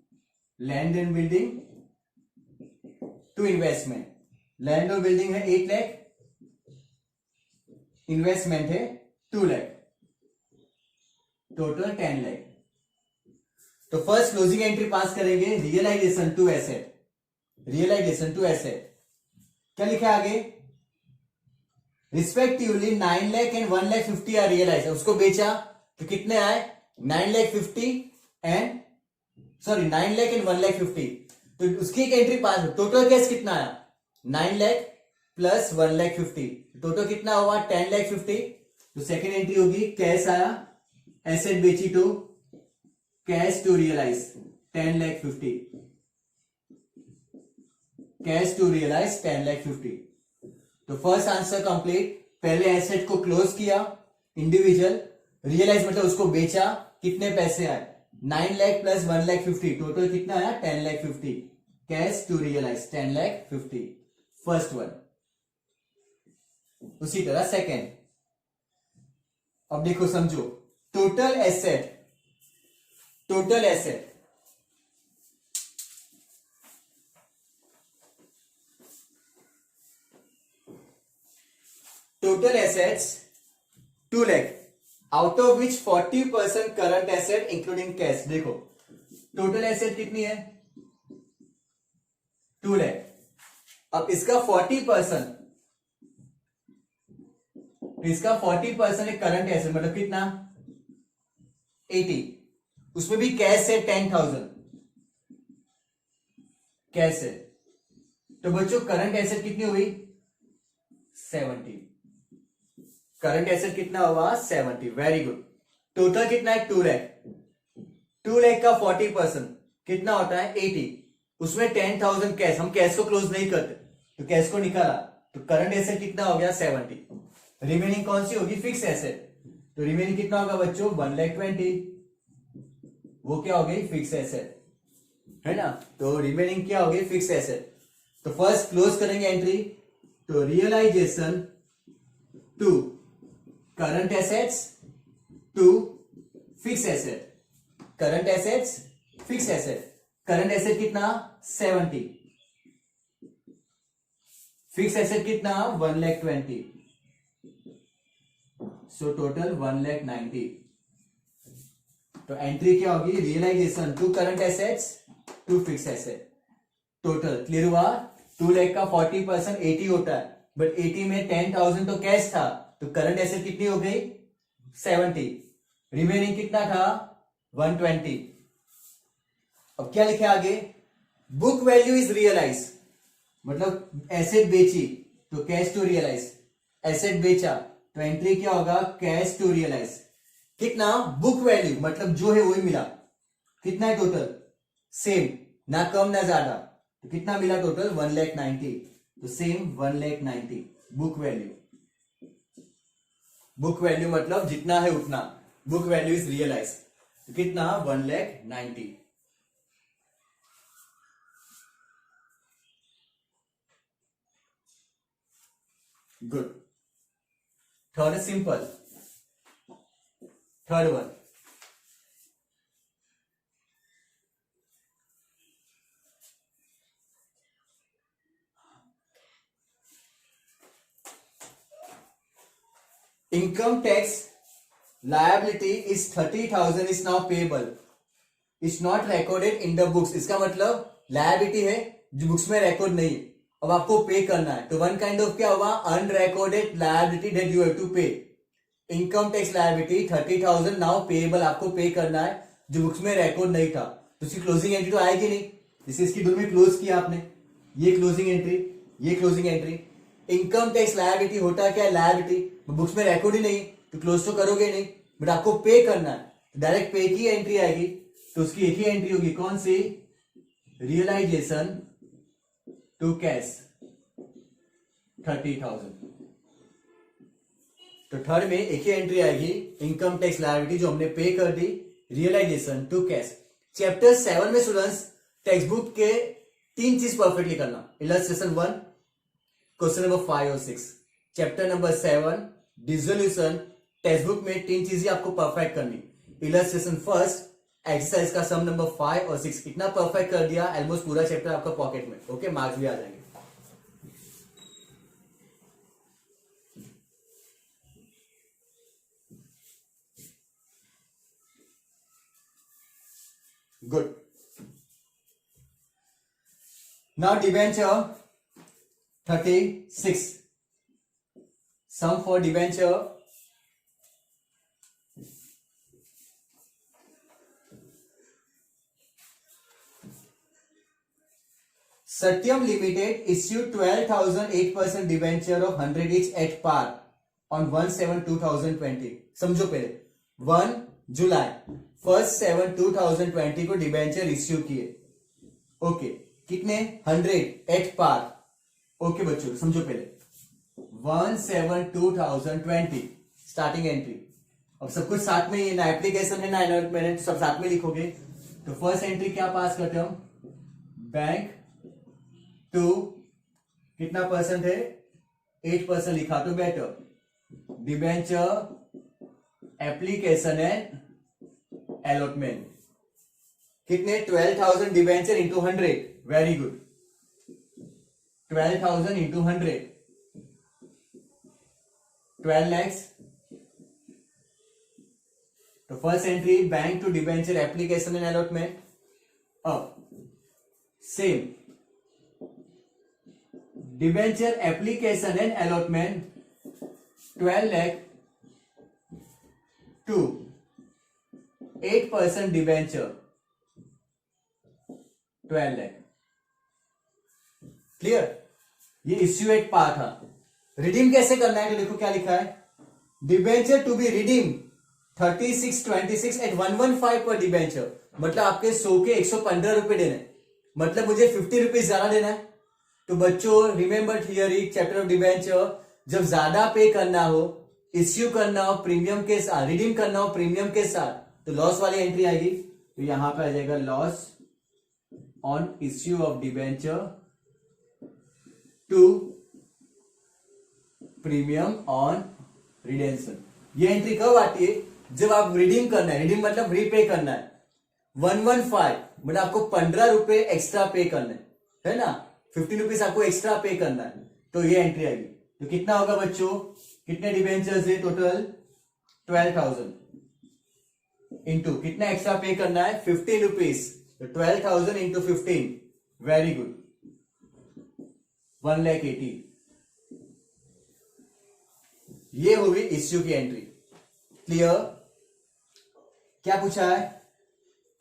land and building to investment land और बिल्डिंग है 8 लाख इन्वेस्टमेंट है 2 लाख टोटल 10 लाख तो फर्स्ट क्लोजिंग एंट्री पास करेंगे रियलाइजेशन टू एसेट क्या लिखा है आगे respectively 9 lakh and 1,50,000 are realise उसको बेचा तो कितने आए 9 लाख 50 एंड 9 लाख एंड 1,50,000 तो उसकी एक एंट्री पास टोटल कैश कितना आया 9 लाख प्लस 1,50,000 टोटल कितना हुआ 10,50,000 तो सेकेंड एंट्री होगी कैश आया, एसेट बेची तो cash to realise 10,50,000, cash to realise 10,50,000। तो फर्स्ट आंसर कंप्लीट। पहले एसेट को क्लोज किया इंडिविजुअल, रियलाइज मतलब उसको बेचा, कितने पैसे आए 9 लाख प्लस 1,50,000, टोटल कितना आया 10,50,000, cash to realise 10,50,000, first one. उसी तरह सेकेंड, अब देखो समझो, total asset, total asset total assets 2 lakh, out of which 40% current asset including cash. देखो टोटल एसेट कितनी है 2 लाख, अब इसका 40%, इसका 40% है करंट एसेट, मतलब कितना 80, उसमें भी कैश है 10,000, कैश है। तो बच्चों करंट एसेट कितनी हुई 70, करंट एसेट कितना हुआ 70, वेरी गुड। टोटल कितना है 2 लाख, 2 लाख का 40% कितना होता है 80, उसमें 10,000 कैश, हम कैश को क्लोज नहीं करते तो कैश को निकाला, तो करंट एसेट कितना हो गया 70, रिमेनिंग कौन सी होगी फिक्स एसेट, तो रिमेनिंग कितना होगा बच्चों 1,20,000, वो क्या हो गई फिक्स एसेट, है ना। तो रिमेनिंग क्या हो गई फिक्स एसेट। तो फर्स्ट क्लोज करेंगे एंट्री, तो realisation to current assets to fix asset, current assets fix asset, current asset कितना 70, फिक्स एसेट कितना 1,20,000, सो टोटल 1,90,000। तो एंट्री क्या होगी realisation to current assets to fix asset, total clear हुआ। 2 लाख का 40% 80 होता है, बट 80 में 10,000 तो कैश था, तो करंट एसेट कितनी हो गई 70, रिमेनिंग कितना था 120। अब क्या लिखे आगे, बुक वैल्यू इज रियलाइज, मतलब एसेट बेची तो कैश टू रियलाइज, एसेट बेचा तो एंट्री क्या होगा कैश टू रियलाइज, कितना बुक वैल्यू मतलब जो है वही मिला, कितना है टोटल सेम, ना कम ना ज्यादा, तो कितना मिला टोटल 1,90,000, तो same 1,90,000 book value, book value मतलब जितना है उतना, बुक वैल्यू इज रियलाइज, तो कितना 1,90,000। Good, third simple, third one, income tax liability is 30,000 is now payable, is not recorded in the books। इसका मतलब liability है जो बुक्स में रिकॉर्ड नहीं है, अब आपको पे करना है, तो वन काइंड ऑफ क्या हुआ unrecorded liability that you have to pay. Income tax liability 30,000 now payable, आपको पे करना है जो बुक्स में रिकॉर्ड नहीं था, तो उसकी क्लोजिंग एंट्री तो आएगी नहीं, जैसे इसकी दो में क्लोज किया आपने, ये क्लोजिंग एंट्री, ये closing entry. Income tax liability होता क्या है लायबिलिटी, बुक्स में रिकॉर्ड ही नहीं तो क्लोज तो करोगे नहीं, बट आपको पे करना है, डायरेक्ट पे की एंट्री आएगी, तो उसकी एक ही एंट्री होगी कौन सी रियलाइजेशन टू कैश 30,000। तो थर्ड में एक ही एंट्री आएगी इनकम टैक्स लायबिलिटी जो हमने पे कर दी, रियलाइजेशन टू कैश। चैप्टर 7 में स्टूडेंट्स टेक्स्ट बुक के 3 चीज परफेक्टली करना, इलस्ट्रेशन 1, क्वेश्चन नंबर 5 और 6। Chapter number 7 dissolution, text book में 3 चीजें आपको परफेक्ट करनी, इलस्ट्रेशन फर्स्ट, एक्सरसाइज का सम नंबर 5 और 6, इतना परफेक्ट कर दिया ऑलमोस्ट पूरा चैप्टर आपका पॉकेट में, ओके मार्क्स भी आ जाएंगे। Good. Now debenture 36. Sum for debenture Satyam Limited issued 12,000 8% debenture of 100 each at par on 1/7/2020। समझो पहले 1 जुलाई 1/7/2020 को डिबेंचर इश्यू किए। ओके, कितने 100 एट पार। ओके बच्चों समझो पहले 1/7/2020 स्टार्टिंग एंट्री। अब सब कुछ साथ में, ये ना एप्लीकेशन है ना एनरोलमेंट, सब साथ में लिखोगे। तो फर्स्ट एंट्री क्या पास करते हम, बैंक टू कितना परसेंट है 8% लिखा तो better, debenture application and allotment कितने 12,000 debenture into 100, very good 12,000 into 100 12 lakhs। तो first entry bank to debenture application and allotment. अब same debenture application and allotment 12 lakh to 8% debenture 12 lakh। Clear, ये issue at par था। Redeem कैसे करना है तो देखो क्या लिखा है, debenture to be redeem 3626 at 115 per debenture, मतलब आपके 100 के 115 रुपए देने, मतलब मुझे 50 रुपीज ज्यादा देना है। तो बच्चों remember theory chapter of debenture, जब ज्यादा पे करना हो, इश्यू करना हो प्रीमियम के साथ, रिडीम करना हो प्रीमियम के साथ, तो लॉस वाली एंट्री आएगी। तो यहां पे आ जाएगा loss on issue of debenture to premium on redemption. ये एंट्री कब आती है, जब आप रिडीम करना है, रिडीम मतलब रीपे करना है 115, मतलब आपको 15 रुपए एक्स्ट्रा पे करना है ना, 50 रुपीज आपको एक्स्ट्रा पे करना है, तो ये एंट्री आएगी। तो कितना होगा बच्चों, कितने डिबेंचर्स है टोटल 12,000 इंटू कितना एक्स्ट्रा पे करना है 15 रुपीज, तो 12,000 इंटू 15, वेरी गुड 1,80,000। ये होगी इश्यू की एंट्री। क्लियर, क्या पूछा है,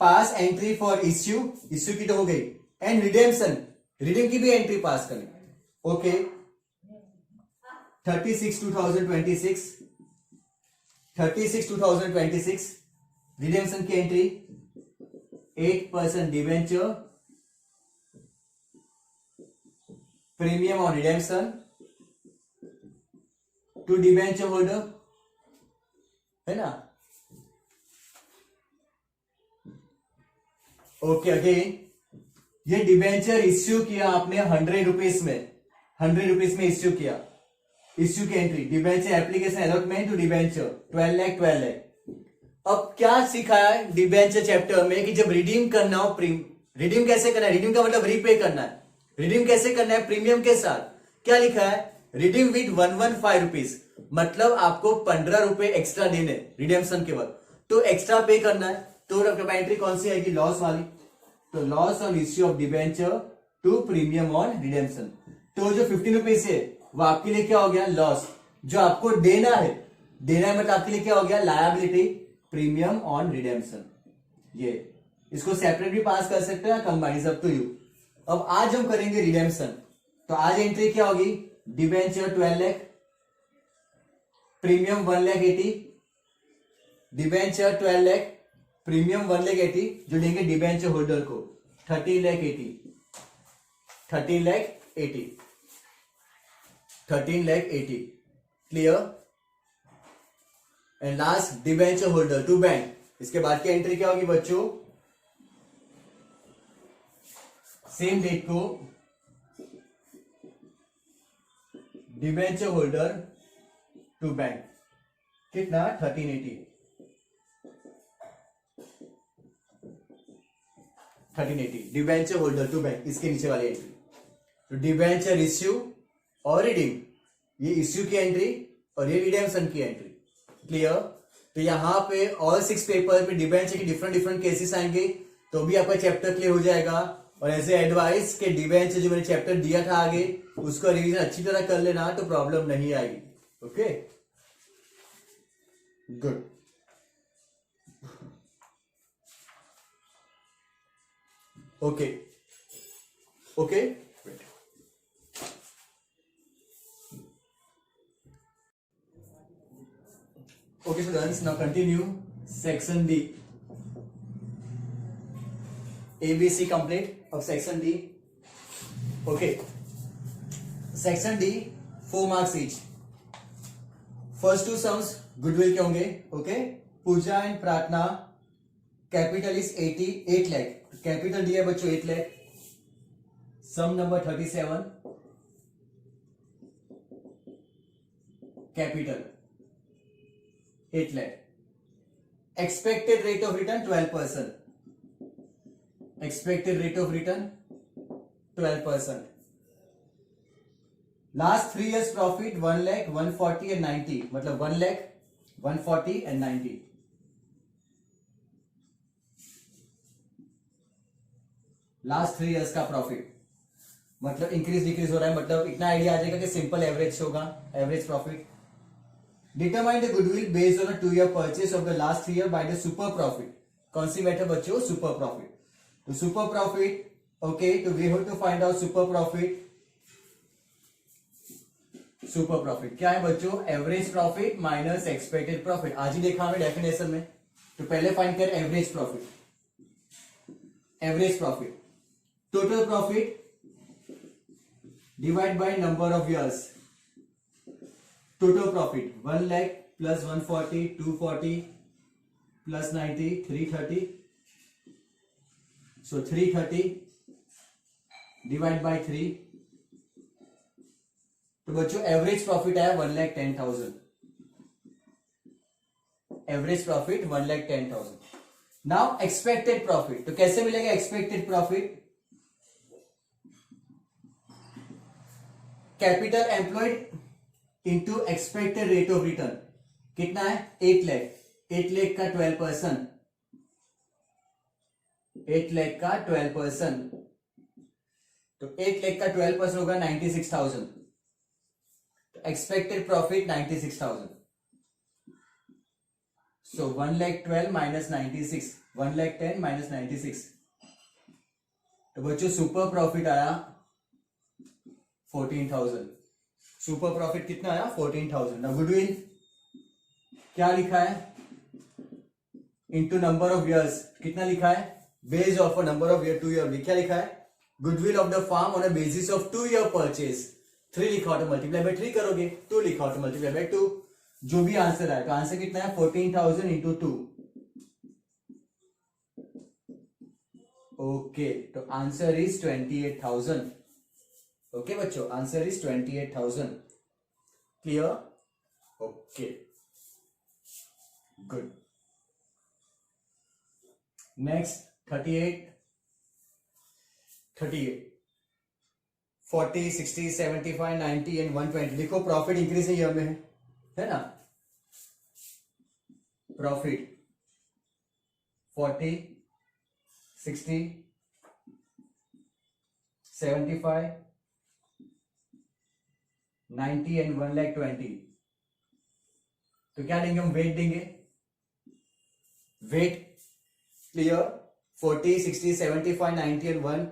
पास एंट्री फॉर इश्यू, इश्यू की तो हो गई, एंड रिडेम्पशन, रिडीम की भी एंट्री पास करें। ओके 36/2026 36/2026 रिडेम्पशन की entry 8% debenture premium on redemption to debenture holder, है ना। ओके अगेन, ये डिबेंचर इश्यू किया आपने 100 रुपीज में, 100 रुपीज में इश्यू किया, इश्यू की entry debenture application allotment to debenture 12 lakh 12 lakh. अब क्या सीखा है डिबेंचर चैप्टर में कि जब रिडीम करना हो, रिडीम कैसे करना है, रिडीम का मतलब रीपे करना है, रिडीम कैसे करना है प्रीमियम के साथ। क्या लिखा है, रिडीम विद 115 रुपीज, मतलब आपको 15 रुपए एक्स्ट्रा देने रिडेम्पशन के बाद, तो एक्स्ट्रा पे करना है। तो एंट्री कौन सी आएगी, लॉस वाली। तो loss on issue of debenture to premium on redemption. तो जो 15 रुपीज है वो आपके लिए क्या हो गया, लॉस। जो आपको देना है, देना है मतलब आपके लिए क्या हो गया, लायबिलिटी प्रीमियम ऑन रिडेम्पशन। ये इसको सेपरेट भी पास कर सकते हैं, कंबाइन अप टू यू। अब आज हम करेंगे रिडेम्पशन। तो आज एंट्री क्या होगी, debenture 12 lakh premium 1,80,000, debenture 12 lakh premium 1,80,000 जो देंगे डिबेंचर होल्डर को 13,80,000 13,80,000। Clear, and last debenture holder to bank. इसके बाद की एंट्री क्या होगी बच्चों, सेम डेट को डिबेंचर होल्डर टू बैंक कितना 1380 डिबेंचर होल्डर टू बैंक, इसके नीचे वाली एंट्री। तो डिबेंचर इश्यू और रिडीम, ये इश्यू की एंट्री और ये रिडेम्पशन की एंट्री। क्लियर, तो यहां पे ऑल 6 पेपर पे डिबेंचर की डिफरेंट डिफरेंट केसेस आएंगे, तो भी आपका चैप्टर क्लियर हो जाएगा। और ऐसे एडवाइस के डिबेंचर जो मैंने चैप्टर दिया था आगे, उसका रिवीजन अच्छी तरह कर लेना तो प्रॉब्लम नहीं आएगी। Okay good. Okay okay Okay students, now continue section D. ABC complete of section D. Okay, section D 4 marks each. First two sums goodwill के होंगे. Okay, पूजा एंड प्रार्थना कैपिटल इज 88 lakh. कैपिटल दिया है बच्चों 8 lakh. Some number 37 capital 8 lakh. Expected rate of return 12%. Expected rate of return 12%. Last 3 years profit 1 lakh, 140 and 90. मतलब 1 lakh, 140 and 90. Last 3 years का profit मतलब increase decrease हो रहा है. मतलब इतना आइडिया आ जाएगा कि सिंपल एवरेज होगा, average profit. Determine the goodwill based on 2 year purchase of the last 3 year by the super profit. कौन सी मेथड बच्चों? Super profit. तो सुपर प्रॉफिट, ओके, तो we have to find out super profit. Super profit क्या है बच्चों? Average profit minus expected profit. आज ही देखा हमें डेफिनेशन में. तो पहले फाइंड कर average profit. Average profit, total profit divide by number of years. Total profit 1 lakh plus 140, 240 plus 90, 330. So 330 divide by 3. तो बच्चों एवरेज प्रॉफिट आया 1,10,000. Average profit 1,10,000. Now expected profit. तो कैसे मिलेगा expected profit? Capital employed into expected rate of return. कितना है? 8 lakh. 8 lakh का 12%. 8 lakh का 12%. तो 8 lakh का 12% होगा 96,000. तो एक्सपेक्टेड प्रॉफिट 96,000. सो 1,12,000 माइनस 96. 1,10,000 माइनस 96. तो बच्चों सुपर प्रॉफिट आया 14,000. सुपर प्रॉफिट कितना आया? 14,000. ना गुडविल क्या लिखा है? Into number of years. कितना लिखा है? Based of a number of year 2 year. क्या लिखा है? Goodwill of the firm on a basis of 2 year purchase. 3 लिखा हो तो मल्टीप्लाई बाय 3 करोगे. 2 लिखा हो तो मल्टीप्लाई बाय 2. जो भी आंसर आए. तो आंसर कितना है? 14,000 इंटू 2. ओके, तो आंसर इज 28,000. ओके बच्चों, answer is 28,000. Clear? Okay, good. Next 38, 40, 60, 75, 90 and 120. देखो प्रॉफिट इंक्रीज ईयर में है ना. Profit 40, 60, 75, 90 and 1,20,000. तो क्या देंगे हम? वेट देंगे. Weight clear. 40, 60, 75, 90 एंड 1.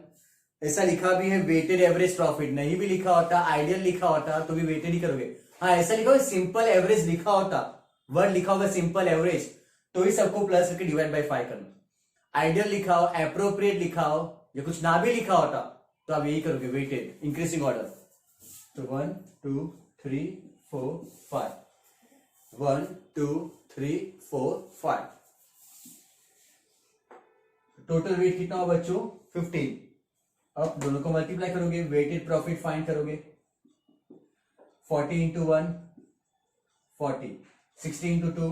ऐसा लिखा भी है वेटेड एवरेज प्रॉफिट. नहीं भी लिखा होता, आइडियल लिखा होता तो भी वेटेड ही करोगे. हाँ, ऐसा लिखा हो सिंपल एवरेज लिखा होता, वर्ड लिखा होगा सिंपल एवरेज, तो ही सबको प्लस करके डिवाइड बाय 5 करना. आइडियल लिखा हो, एप्रोप्रिएट लिखा हो, या कुछ ना भी लिखा होता तो आप यही करोगे वेटेड इंक्रीजिंग ऑर्डर. तो 1, 2, 3, 4, 5. 1, 2, 3, 4, 5. टोटल वेट कितना हो बच्चों? 15. अब दोनों को मल्टीप्लाई करोगे, वेटेड प्रॉफिट फाइंड करोगे. 40 into 1 40, 60 into 2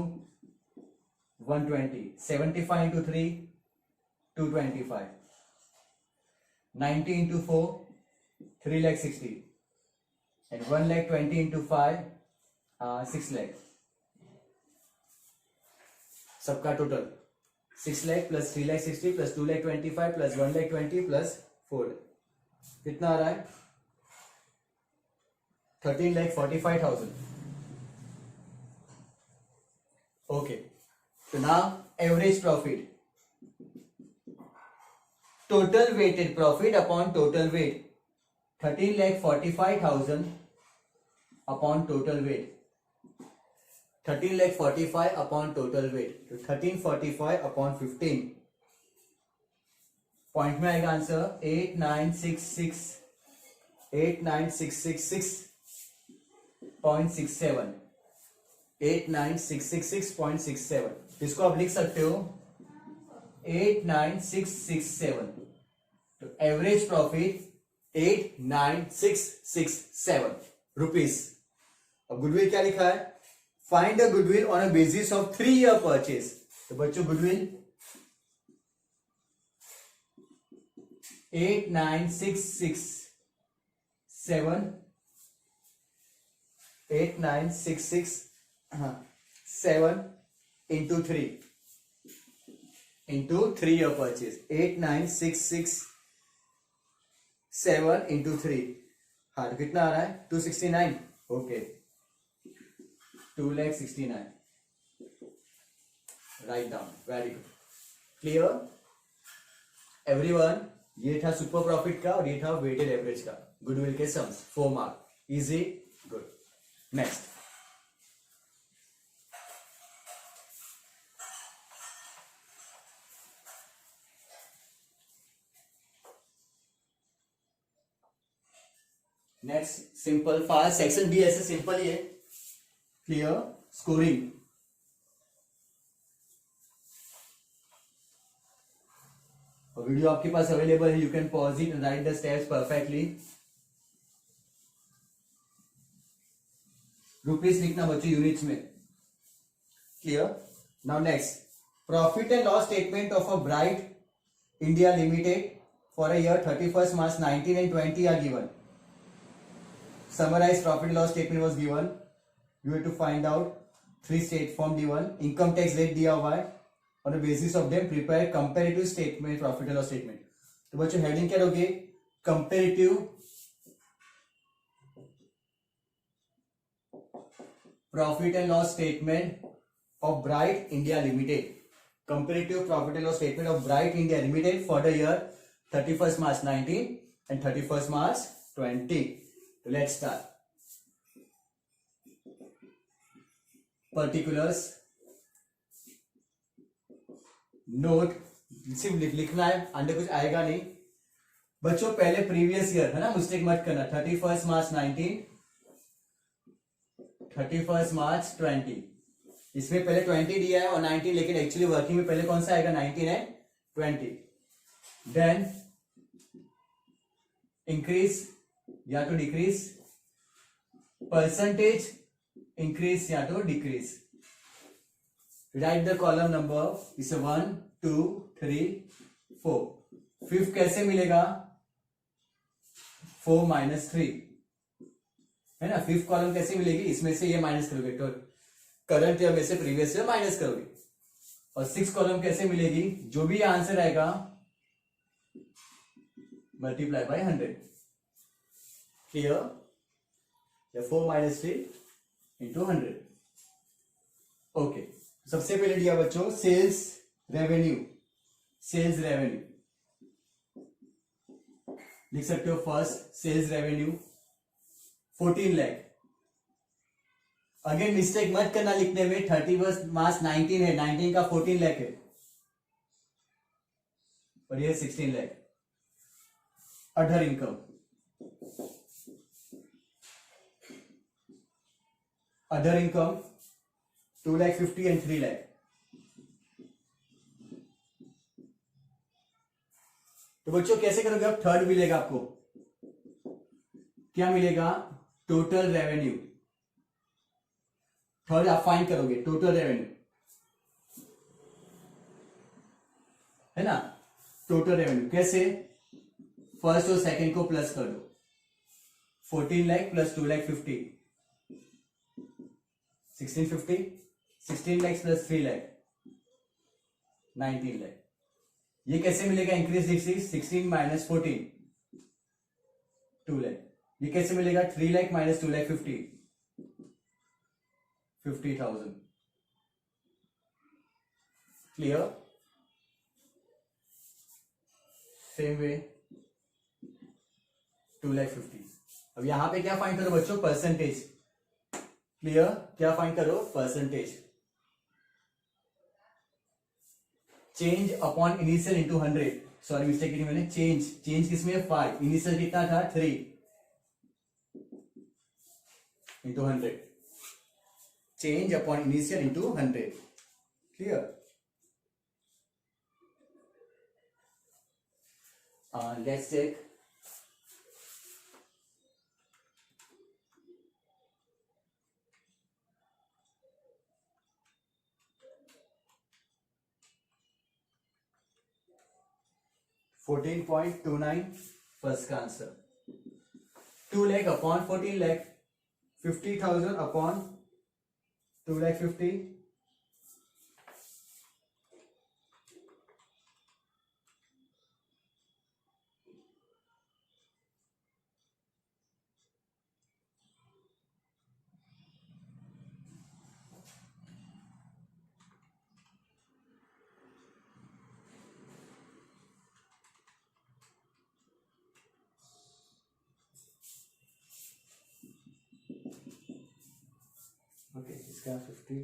120, 75 into 3 225, 90 into 4 3,60,000 and 1,20,000 into 5 6 lakh. सबका total 6 lakh plus 3,60,000 plus 2,25,000 plus 1,20,000 plus 4 lakh. कितना आ रहा है? 13,45,000. ओके, तो now average profit. Total weighted profit upon total weight. 13,45,000 upon total weight. 13,45,000 upon total weight, तो 1345 upon 15 point में आएगा आंसर 89,666.67, 89,666.67। इसको आप लिख सकते हो 89,667, तो एवरेज प्रॉफिट 89,667 रुपीज। अब गुडविल क्या लिखा है, find the goodwill on a basis of 3 year purchase. तो बच्चों goodwill 89,667 into 3 year purchase, 89,667 into 3, हाँ तो कितना आ रहा है 269, okay 2,69,000 write down, very good, clear everyone. ये था सुपर प्रॉफिट का और ये था वेटेड एवरेज का, गुडविल के sums, 4 mark, easy, good. Next simple fast, section B ऐसे सिंपल ही है, क्लियर, स्कोरिंग। और वीडियो आपके पास अवेलेबल है, you can pause it and right the steps perfectly. Rupees लिखना बच्चों यूनिट्स में, clear. Now next, profit and loss statement of a bright India limited for a year 31st March 19 and 20 are given. Summarize profit and loss statement was given. You have to find out 3 state form given. Income tax rate दिया हुआ है, on the basis of them prepare comparative statement, profit and loss statement. तो बच्चों heading क्या दोगे, comparative profit and loss statement of Bright India Limited. Comparative profit and loss statement of Bright India Limited for the year 31st March 19 and 31st March 20. Let's start. Particulars. Note सिर्फ लिखना है, अंदर कुछ आएगा नहीं बच्चों। पहले प्रीवियस ईयर है ना, मिस्टेक मत करना। 31st March 19, 31st March 20, इसमें पहले 20 दिया है और 19, लेकिन एक्चुअली वर्किंग में पहले कौन सा आएगा, 19 है 20। देन इंक्रीज या तो डिक्रीज, परसेंटेज इंक्रीज या तो decrease. Right the column number इस 1 2 3 4। फिफ्थ कैसे मिलेगा, 4 - 3 है ना। फिफ्थ कॉलम कैसे मिलेगी, इसमें से ये माइनस करोगे तो करंट ईयर में से प्रीवियस ईयर माइनस करोगे। और सिक्स कॉलम कैसे मिलेगी, जो भी आंसर आएगा multiply by 100, clear. 4 - 3 into 100, okay. सबसे पहले दिया बच्चों सेल्स रेवेन्यू, सेल्स रेवेन्यू लिख सकते हो। First sales revenue 14 lakh. Again mistake मत करना लिखने में, 31st March 19 है, 19 का 14 लाख है और ये 16 lakh. Other income, other income 2,50,000 and 3 lakh. तो बच्चों कैसे करोगे, अब थर्ड मिलेगा आपको, क्या मिलेगा, टोटल रेवेन्यू। थर्ड आप फाइंड करोगे टोटल रेवेन्यू, है ना। टोटल रेवेन्यू कैसे, फर्स्ट और सेकंड को प्लस कर दो, 14 लाख प्लस 2,50,000 1650, 16 लाख प्लस 3 लाख 19 लाख। ये कैसे मिलेगा, इंक्रीज डिक्रीज, 16 - 14 2 लाख। ये कैसे मिलेगा, 3 लाख - 2,50,000 50,000, क्लियर। Same way 2,50,000। अब यहां पे क्या फाइंड करो बच्चों, परसेंटेज, क्लियर? क्या फाइंड करो? Percentage change upon initial into 100. Sorry mistake की मैंने. चेंज किसमें? 5. इनिशियल कितना था? 3 into 100. Change upon initial into 100. Clear? Let's take 14.29 first का answer. 2 lakh upon 14 lakh. 50,000 upon 2 lakh 50. Okay इसका 50.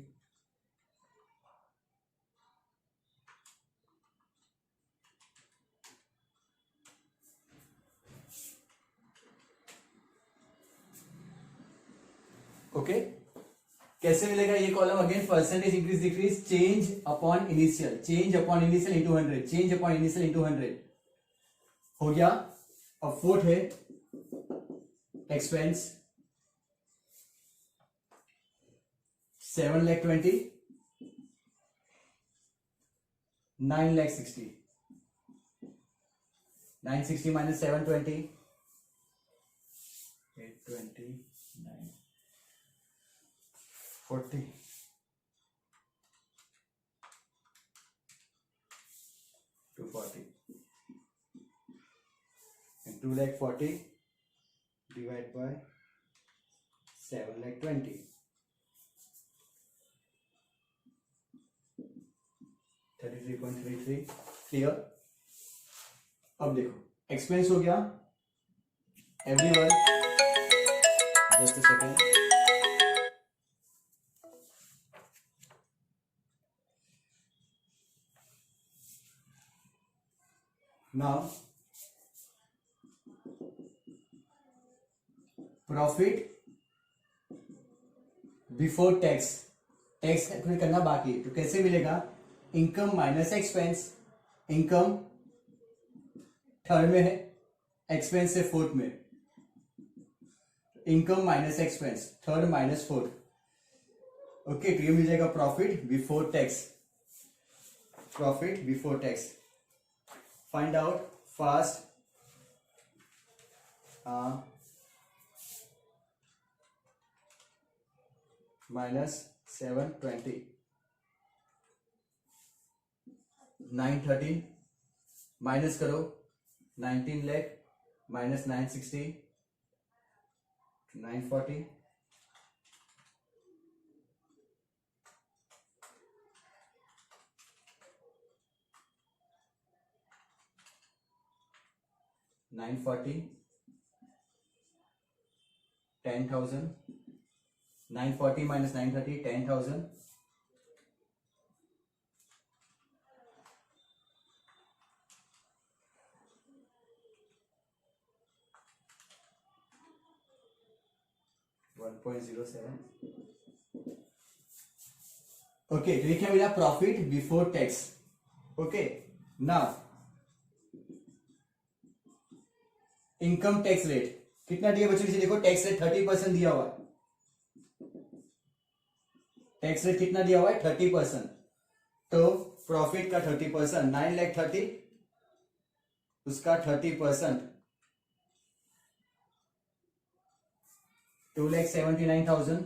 ओके कैसे मिलेगा ये column? Again percentage increase decrease. Change upon initial. Change upon initial into 100. Change upon initial into 100 हो गया. अब फोर्थ है expense 7 lakh 20. 9 lakh 60. 960 minus 720. 820 9 40. 240 and 2 lakh 40 divided by 7 lakh 20. 33.33. Clear? अब देखो एक्सपेंस हो गया. Everyone just a second. Now profit before tax. Tax calculate करना बाकी है तो कैसे मिलेगा? Income minus expense. Income third में है, एक्सपेंस है फोर्थ में. Income minus expense third minus fourth. Okay तो ये मिल जाएगा profit before tax. Profit before tax. Find out fast. Minus 720. 913 minus करो. 19 लाख माइनस 960 940. 940 10,000. 940 minus 930 10,000. 1.07. ओके तो ये क्या मिला? Profit before tax. Okay now income tax rate कितना दिया बच्चों? देखो टैक्स रेट 30% दिया हुआ है. टैक्स रेट कितना दिया हुआ है? 30%. तो प्रॉफिट का 30%. 9 लाख 30 उसका 30%. 2,79,000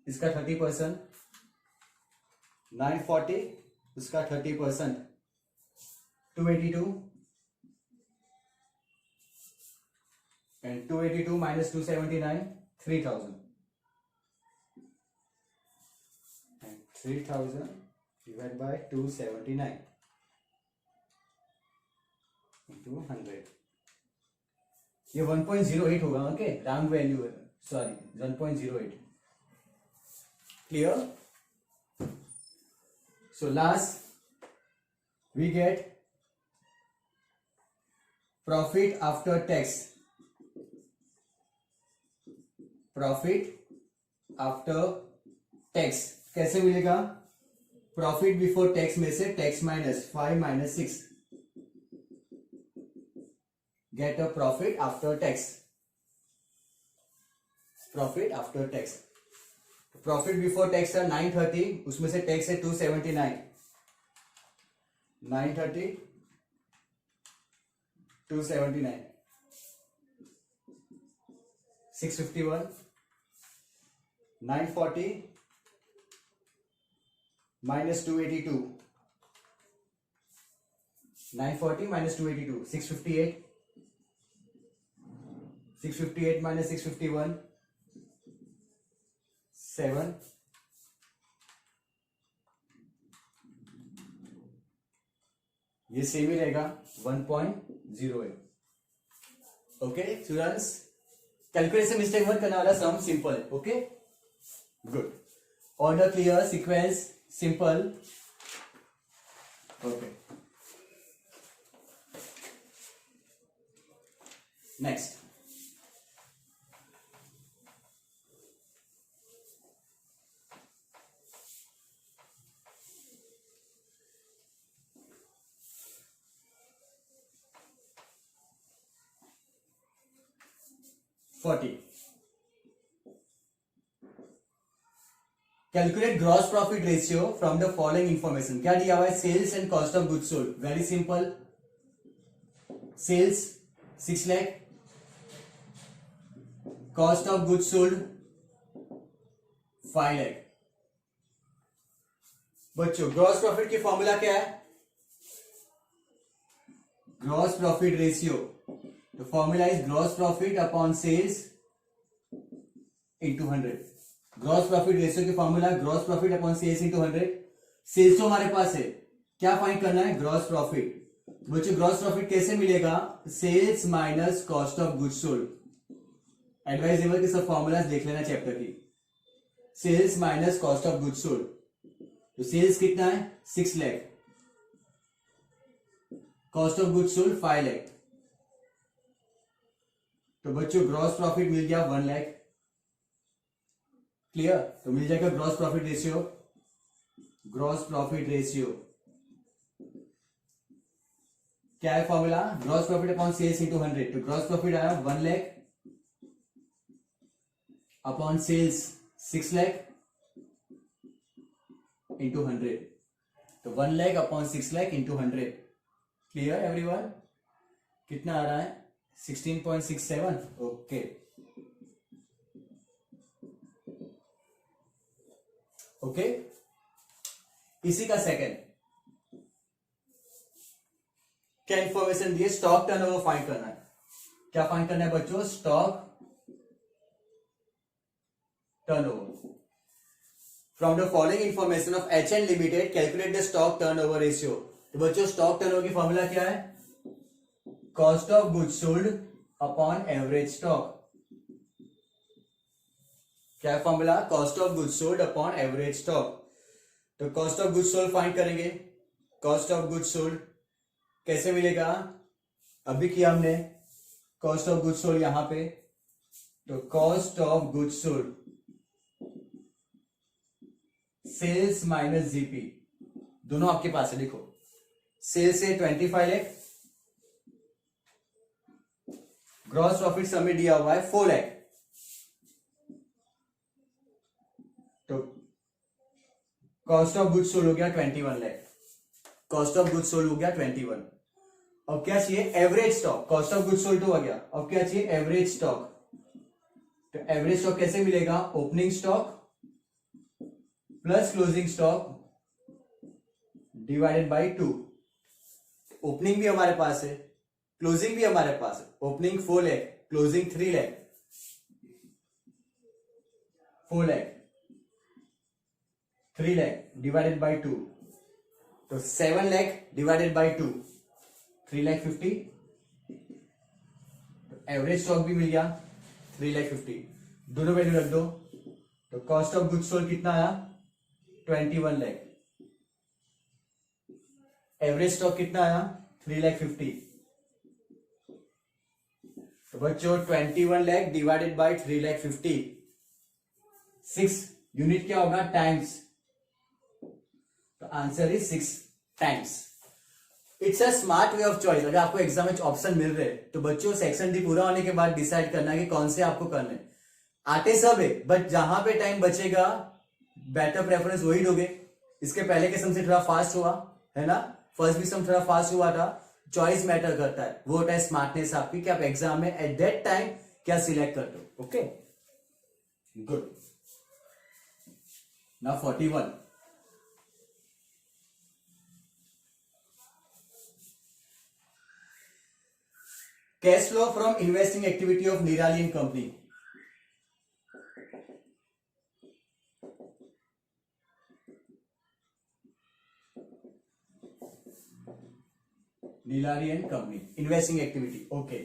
इसका 30%. 940 उसका 30%. 282 and 282 minus 279 3,000 and 3,000 divided by 279 into 100. ये 1.08 होगा. ओके राउंड वैल्यू है. Sorry 1.08. Clear? So last we get profit after tax. Profit after tax कैसे मिलेगा? प्रॉफिट बिफोर टैक्स में से tax minus 5 minus 6, get a profit after tax. Profit after tax, profit before tax है 930, उसमें से tax है 279. 930 279 651 940 minus 282 940 minus 282 658 658 minus 651 7. ये same ही रहेगा 1.08. ओके स्टूडेंट्स, कैलकुलेशन मिस्टेक मत करना वाला, सम सिंपल है. Okay good. Order clear, sequence simple. Okay next. Calculate gross profit ratio from the following information. क्या दिया हुआ है? Sales and cost of goods sold. Very simple. Sales 6 lakh, cost of goods sold 5 lakh. बच्चों gross profit की formula क्या है? Gross profit ratio. The formula is gross profit upon sales into 100. Gross profit ratio की formula gross profit upon sales into 100. Sales तो हमारे पास है, क्या फाइंड करना है? Gross profit. बच्चों ग्रॉस प्रॉफिट कैसे मिलेगा? Sales minus cost of goods sold. Advisable के सब फॉर्मूलाज देख लेना चैप्टर की. Sales minus cost of goods sold. तो सेल्स कितना है? 6 lakh. Cost of goods sold 5 lakh. तो बच्चों ग्रॉस प्रॉफिट मिल गया 1 लाख. क्लियर? तो मिल जाएगा gross profit ratio. Gross profit ratio क्या है formula? Gross profit upon sales into 100. तो ग्रॉस प्रॉफिट आया 1 lakh upon sales 6 lakh into 100. तो 1 lakh upon 6 lakh into 100. Clear everyone? कितना आ रहा है? 16.67. Okay okay. इसी का सेकंड क्या इंफॉर्मेशन दिए? स्टॉक टर्नओवर फाइंड करना है. क्या फाइंड करना है बच्चों? Stock turnover. From the following information of H N limited calculate the stock turnover ratio. तो बच्चों स्टॉक टर्नओवर की फॉर्मूला क्या है? Cost of goods sold upon average stock. क्या formula? Cost of goods sold upon average stock. तो cost of goods sold find करेंगे. Cost of goods sold कैसे मिलेगा? अभी किया हमने कॉस्ट ऑफ गुड्स सोल्ड यहां पे. तो cost of goods sold sales minus GP दोनों आपके पास है. देखो सेल्स है 25 लाख, ग्रॉस प्रॉफिट समय दिया हुआ है 4 लाख. तो कॉस्ट ऑफ गुड्स सोल्ड हो गया 21 lakh. Cost of goods sold हो गया 21. अब क्या चाहिए? Average stock. Cost of goods sold तो हो गया, अब क्या चाहिए? Average stock. तो एवरेज स्टॉक कैसे मिलेगा? Opening stock plus closing stock divided by 2. Opening भी हमारे पास है, क्लोजिंग भी हमारे पास है. Opening 4 lakh, closing 3 lakh. 4 lakh 3 lakh divided by 2. तो 7 लाख डिवाइडेड बाय 2 3 लाख 50. तो एवरेज स्टॉक भी मिल गया 3 लाख 50. दोनों वैल्यू रख दो. तो कॉस्ट ऑफ गुड्स सोल्ड कितना आया 21 लाख, एवरेज स्टॉक कितना आया 3,50,000। तो बच्चों 21 लाख डिवाइडेड बाय 3,50,000, 6 यूनिट क्या होगा टाइम्स, तो answer is 6 times. It's a smart way of choice. अगर आपको एग्जाम में ऑप्शन मिल रहे तो बच्चों सेक्शन डी पूरा होने के बाद डिसाइड करना है कि कौन से आपको करने। आते सब है बट जहां पे टाइम बचेगा बेटर प्रेफरेंस वही दोगे। इसके पहले के सम से थोड़ा फास्ट हुआ है ना, फर्स्ट भी सम थोड़ा फास्ट हुआ था। चॉइस मैटर करता है, वो होता है स्मार्टनेस आपकी कि आप एग्जाम में एट दैट टाइम क्या सिलेक्ट करते हो। Okay good. Now 41, cash flow from investing activity of Nirali and company. Nirali and company investing activity. Okay,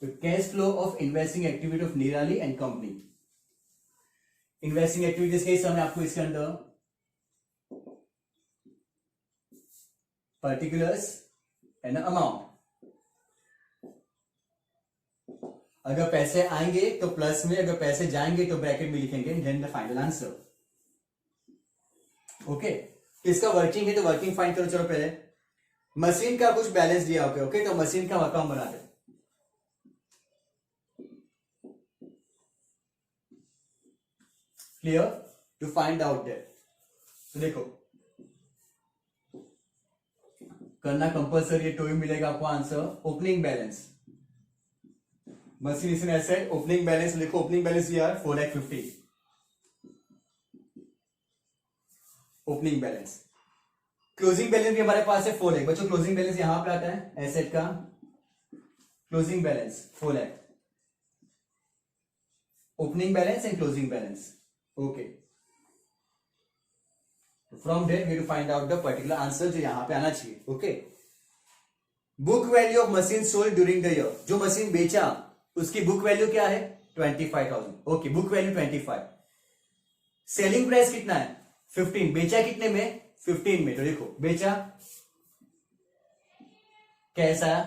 तो cash flow of investing activity of Nirali and company. Investing activities के समय आपको इसके अंदर पर्टिकुलर्स एंड अमाउंट, अगर पैसे आएंगे तो प्लस में, अगर पैसे जाएंगे तो ब्रैकेट में लिखेंगे then the final answer. Okay, इसका वर्किंग है तो वर्किंग फाइंड करो। चलो पहले मशीन का कुछ बैलेंस दिया होगा। ओके, तो मशीन का अकाउंट बना दे। Clear, to find out that. तो देखो करना कंपल्सरी है तो ही मिलेगा आपको answer. Opening balance machine is an asset, opening balance लिखो। ओपनिंग बैलेंस यार 4,50,000 ओपनिंग बैलेंस। क्लोजिंग बैलेंस भी हमारे पास है 4 लाख। बच्चों क्लोजिंग बैलेंस यहां पर आता है एसेट का closing balance 4 lakh, opening balance and closing balance. Okay, from there we to find out the particular answer जो यहां पे आना चाहिए। Okay, book value of machine sold during the year, जो मशीन बेचा उसकी बुक वैल्यू क्या है 25,000। Okay, book value 25। Selling price कितना है 15, बेचा कितने में 15 में। तो देखो बेचा कैश आया,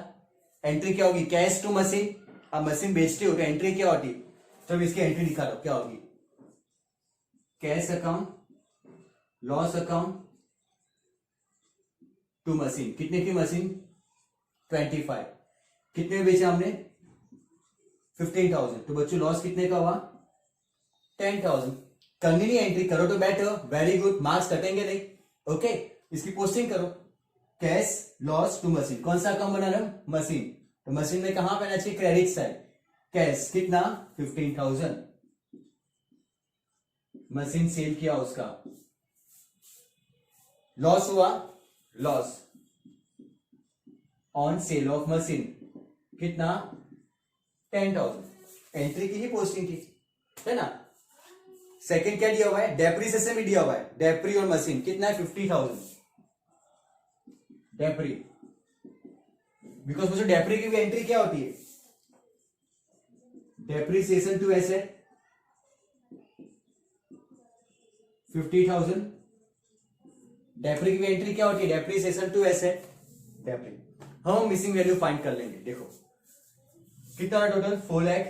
एंट्री क्या होगी कैश टू मशीन। अब मशीन बेचते हो तो एंट्री क्या होती, तो इसकी एंट्री दिखा दो क्या होगी, cash account, loss account to machine. कितने की मशीन 25, कितने में बेचा हमने 15,000। तो बच्चों लॉस कितने का हुआ 10,000। करनी नहीं एंट्री, करो तो बेटर, वेरी गुड, मार्क्स कटेंगे नहीं। ओके, इसकी पोस्टिंग करो कैश लॉस टू मशीन। कौन सा अकाउंट बना रहे हो मशीन, तो मशीन में कहां पे आना चाहिए क्रेडिट साइड। कैश कितना 15,000, मशीन सेल किया उसका, लॉस हुआ loss on sale of machine कितना 10,000। एंट्री की ही पोस्टिंग की है ना। सेकंड क्या दिया हुआ है डेप्रीसिएशन भी दिया हुआ है, डेप्री और मशीन कितना है 50,000 डेप्री, बिकॉज मुझे डेप्री की भी एंट्री क्या होती है डेप्रीसिएशन टू एसेट 50,000। डेप्री की भी एंट्री क्या होती है डेप्रीसिएशन टू एसेट डेप्री। हम मिसिंग वैल्यू फाइंड कर लेंगे। देखो कितना टोटल 4 लाख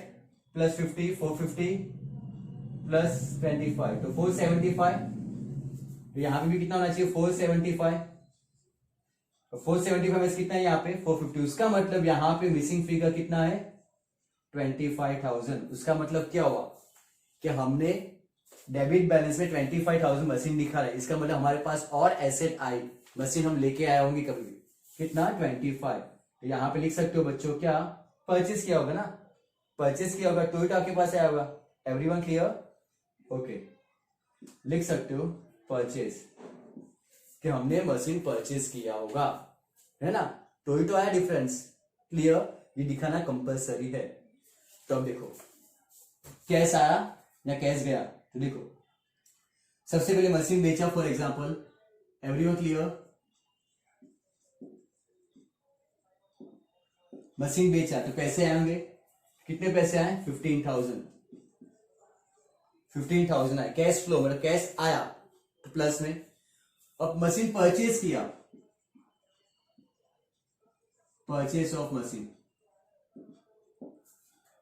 प्लस 50 450 प्लस 25 तो 475। तो यहां पे भी कितना होना चाहिए 475। तो 475 में कितना है यहाँ पे 450। उसका मतलब यहां पे मिसिंग फिगर कितना है 25,000। उसका मतलब क्या हुआ कि हमने डेबिट बैलेंस में 25,000 मशीन दिखा रहा है, इसका मतलब हमारे पास और एसेट आई, मशीन हम लेके आए होंगे कभी भी, कितना 25। तो यहां पे लिख सकते हो बच्चों क्या परचेस किया होगा ना, परचेस किया होगा टोयोटा के पास आया होगा। एवरीवन क्लियर, ओके, लिख सकते हो परचेस कि हमने मशीन परचेस किया होगा, है ना। टोयोटा आया डिफरेंस, क्लियर, ये दिखाना कंपलसरी है। तो अब देखो कैश आया या कैश गया, तो देखो सबसे पहले मशीन बेचा for example, everyone clear, machine बेचा तो पैसे आएंगे, कितने पैसे आए 15,000। 15,000 आया, कैश फ्लो मतलब कैश आया तो प्लस में। अब मशीन परचेज किया, परचेज ऑफ मशीन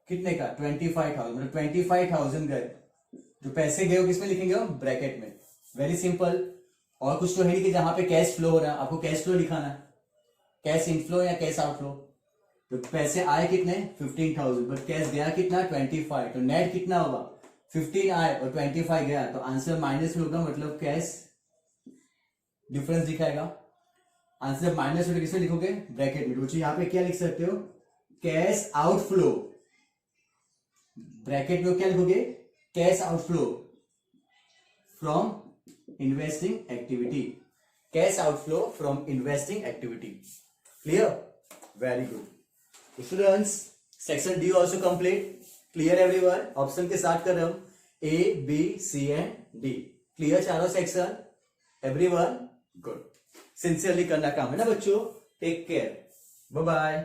कितने का 25,000, मतलब 25,000 गए, जो पैसे गए वो किसमें लिखेंगे हम, ब्रैकेट में। Very simple. और कुछ तो है नहीं कि जहां पे कैश फ्लो हो रहा है, आपको कैश फ्लो दिखाना है, कैश इनफ्लो या कैश आउटफ्लो। तो पैसे आए कितने 15,000, बट कैश गया कितना 25, तो नेट कितना होगा 15 आए और 25 गया, तो आंसर माइनस में होगा, मतलब कैश डिफरेंस दिखाएगा। आंसर माइनस में किसमें लिखोगे, ब्रैकेट में। तो यहाँ पे क्या लिख सकते हो, कैश आउटफ्लो, ब्रैकेट में क्या लिखोगे, cash outflow from investing activity, cash outflow from investing activity. Clear, very good students. Section D also complete, clear everyone. Option के साथ कर रहे हम A B C and D, clear चारों सेक्शन एवरीवन, गुड। सिंसियरली करना काम है ना बच्चों, टेक केयर, बाय बाय।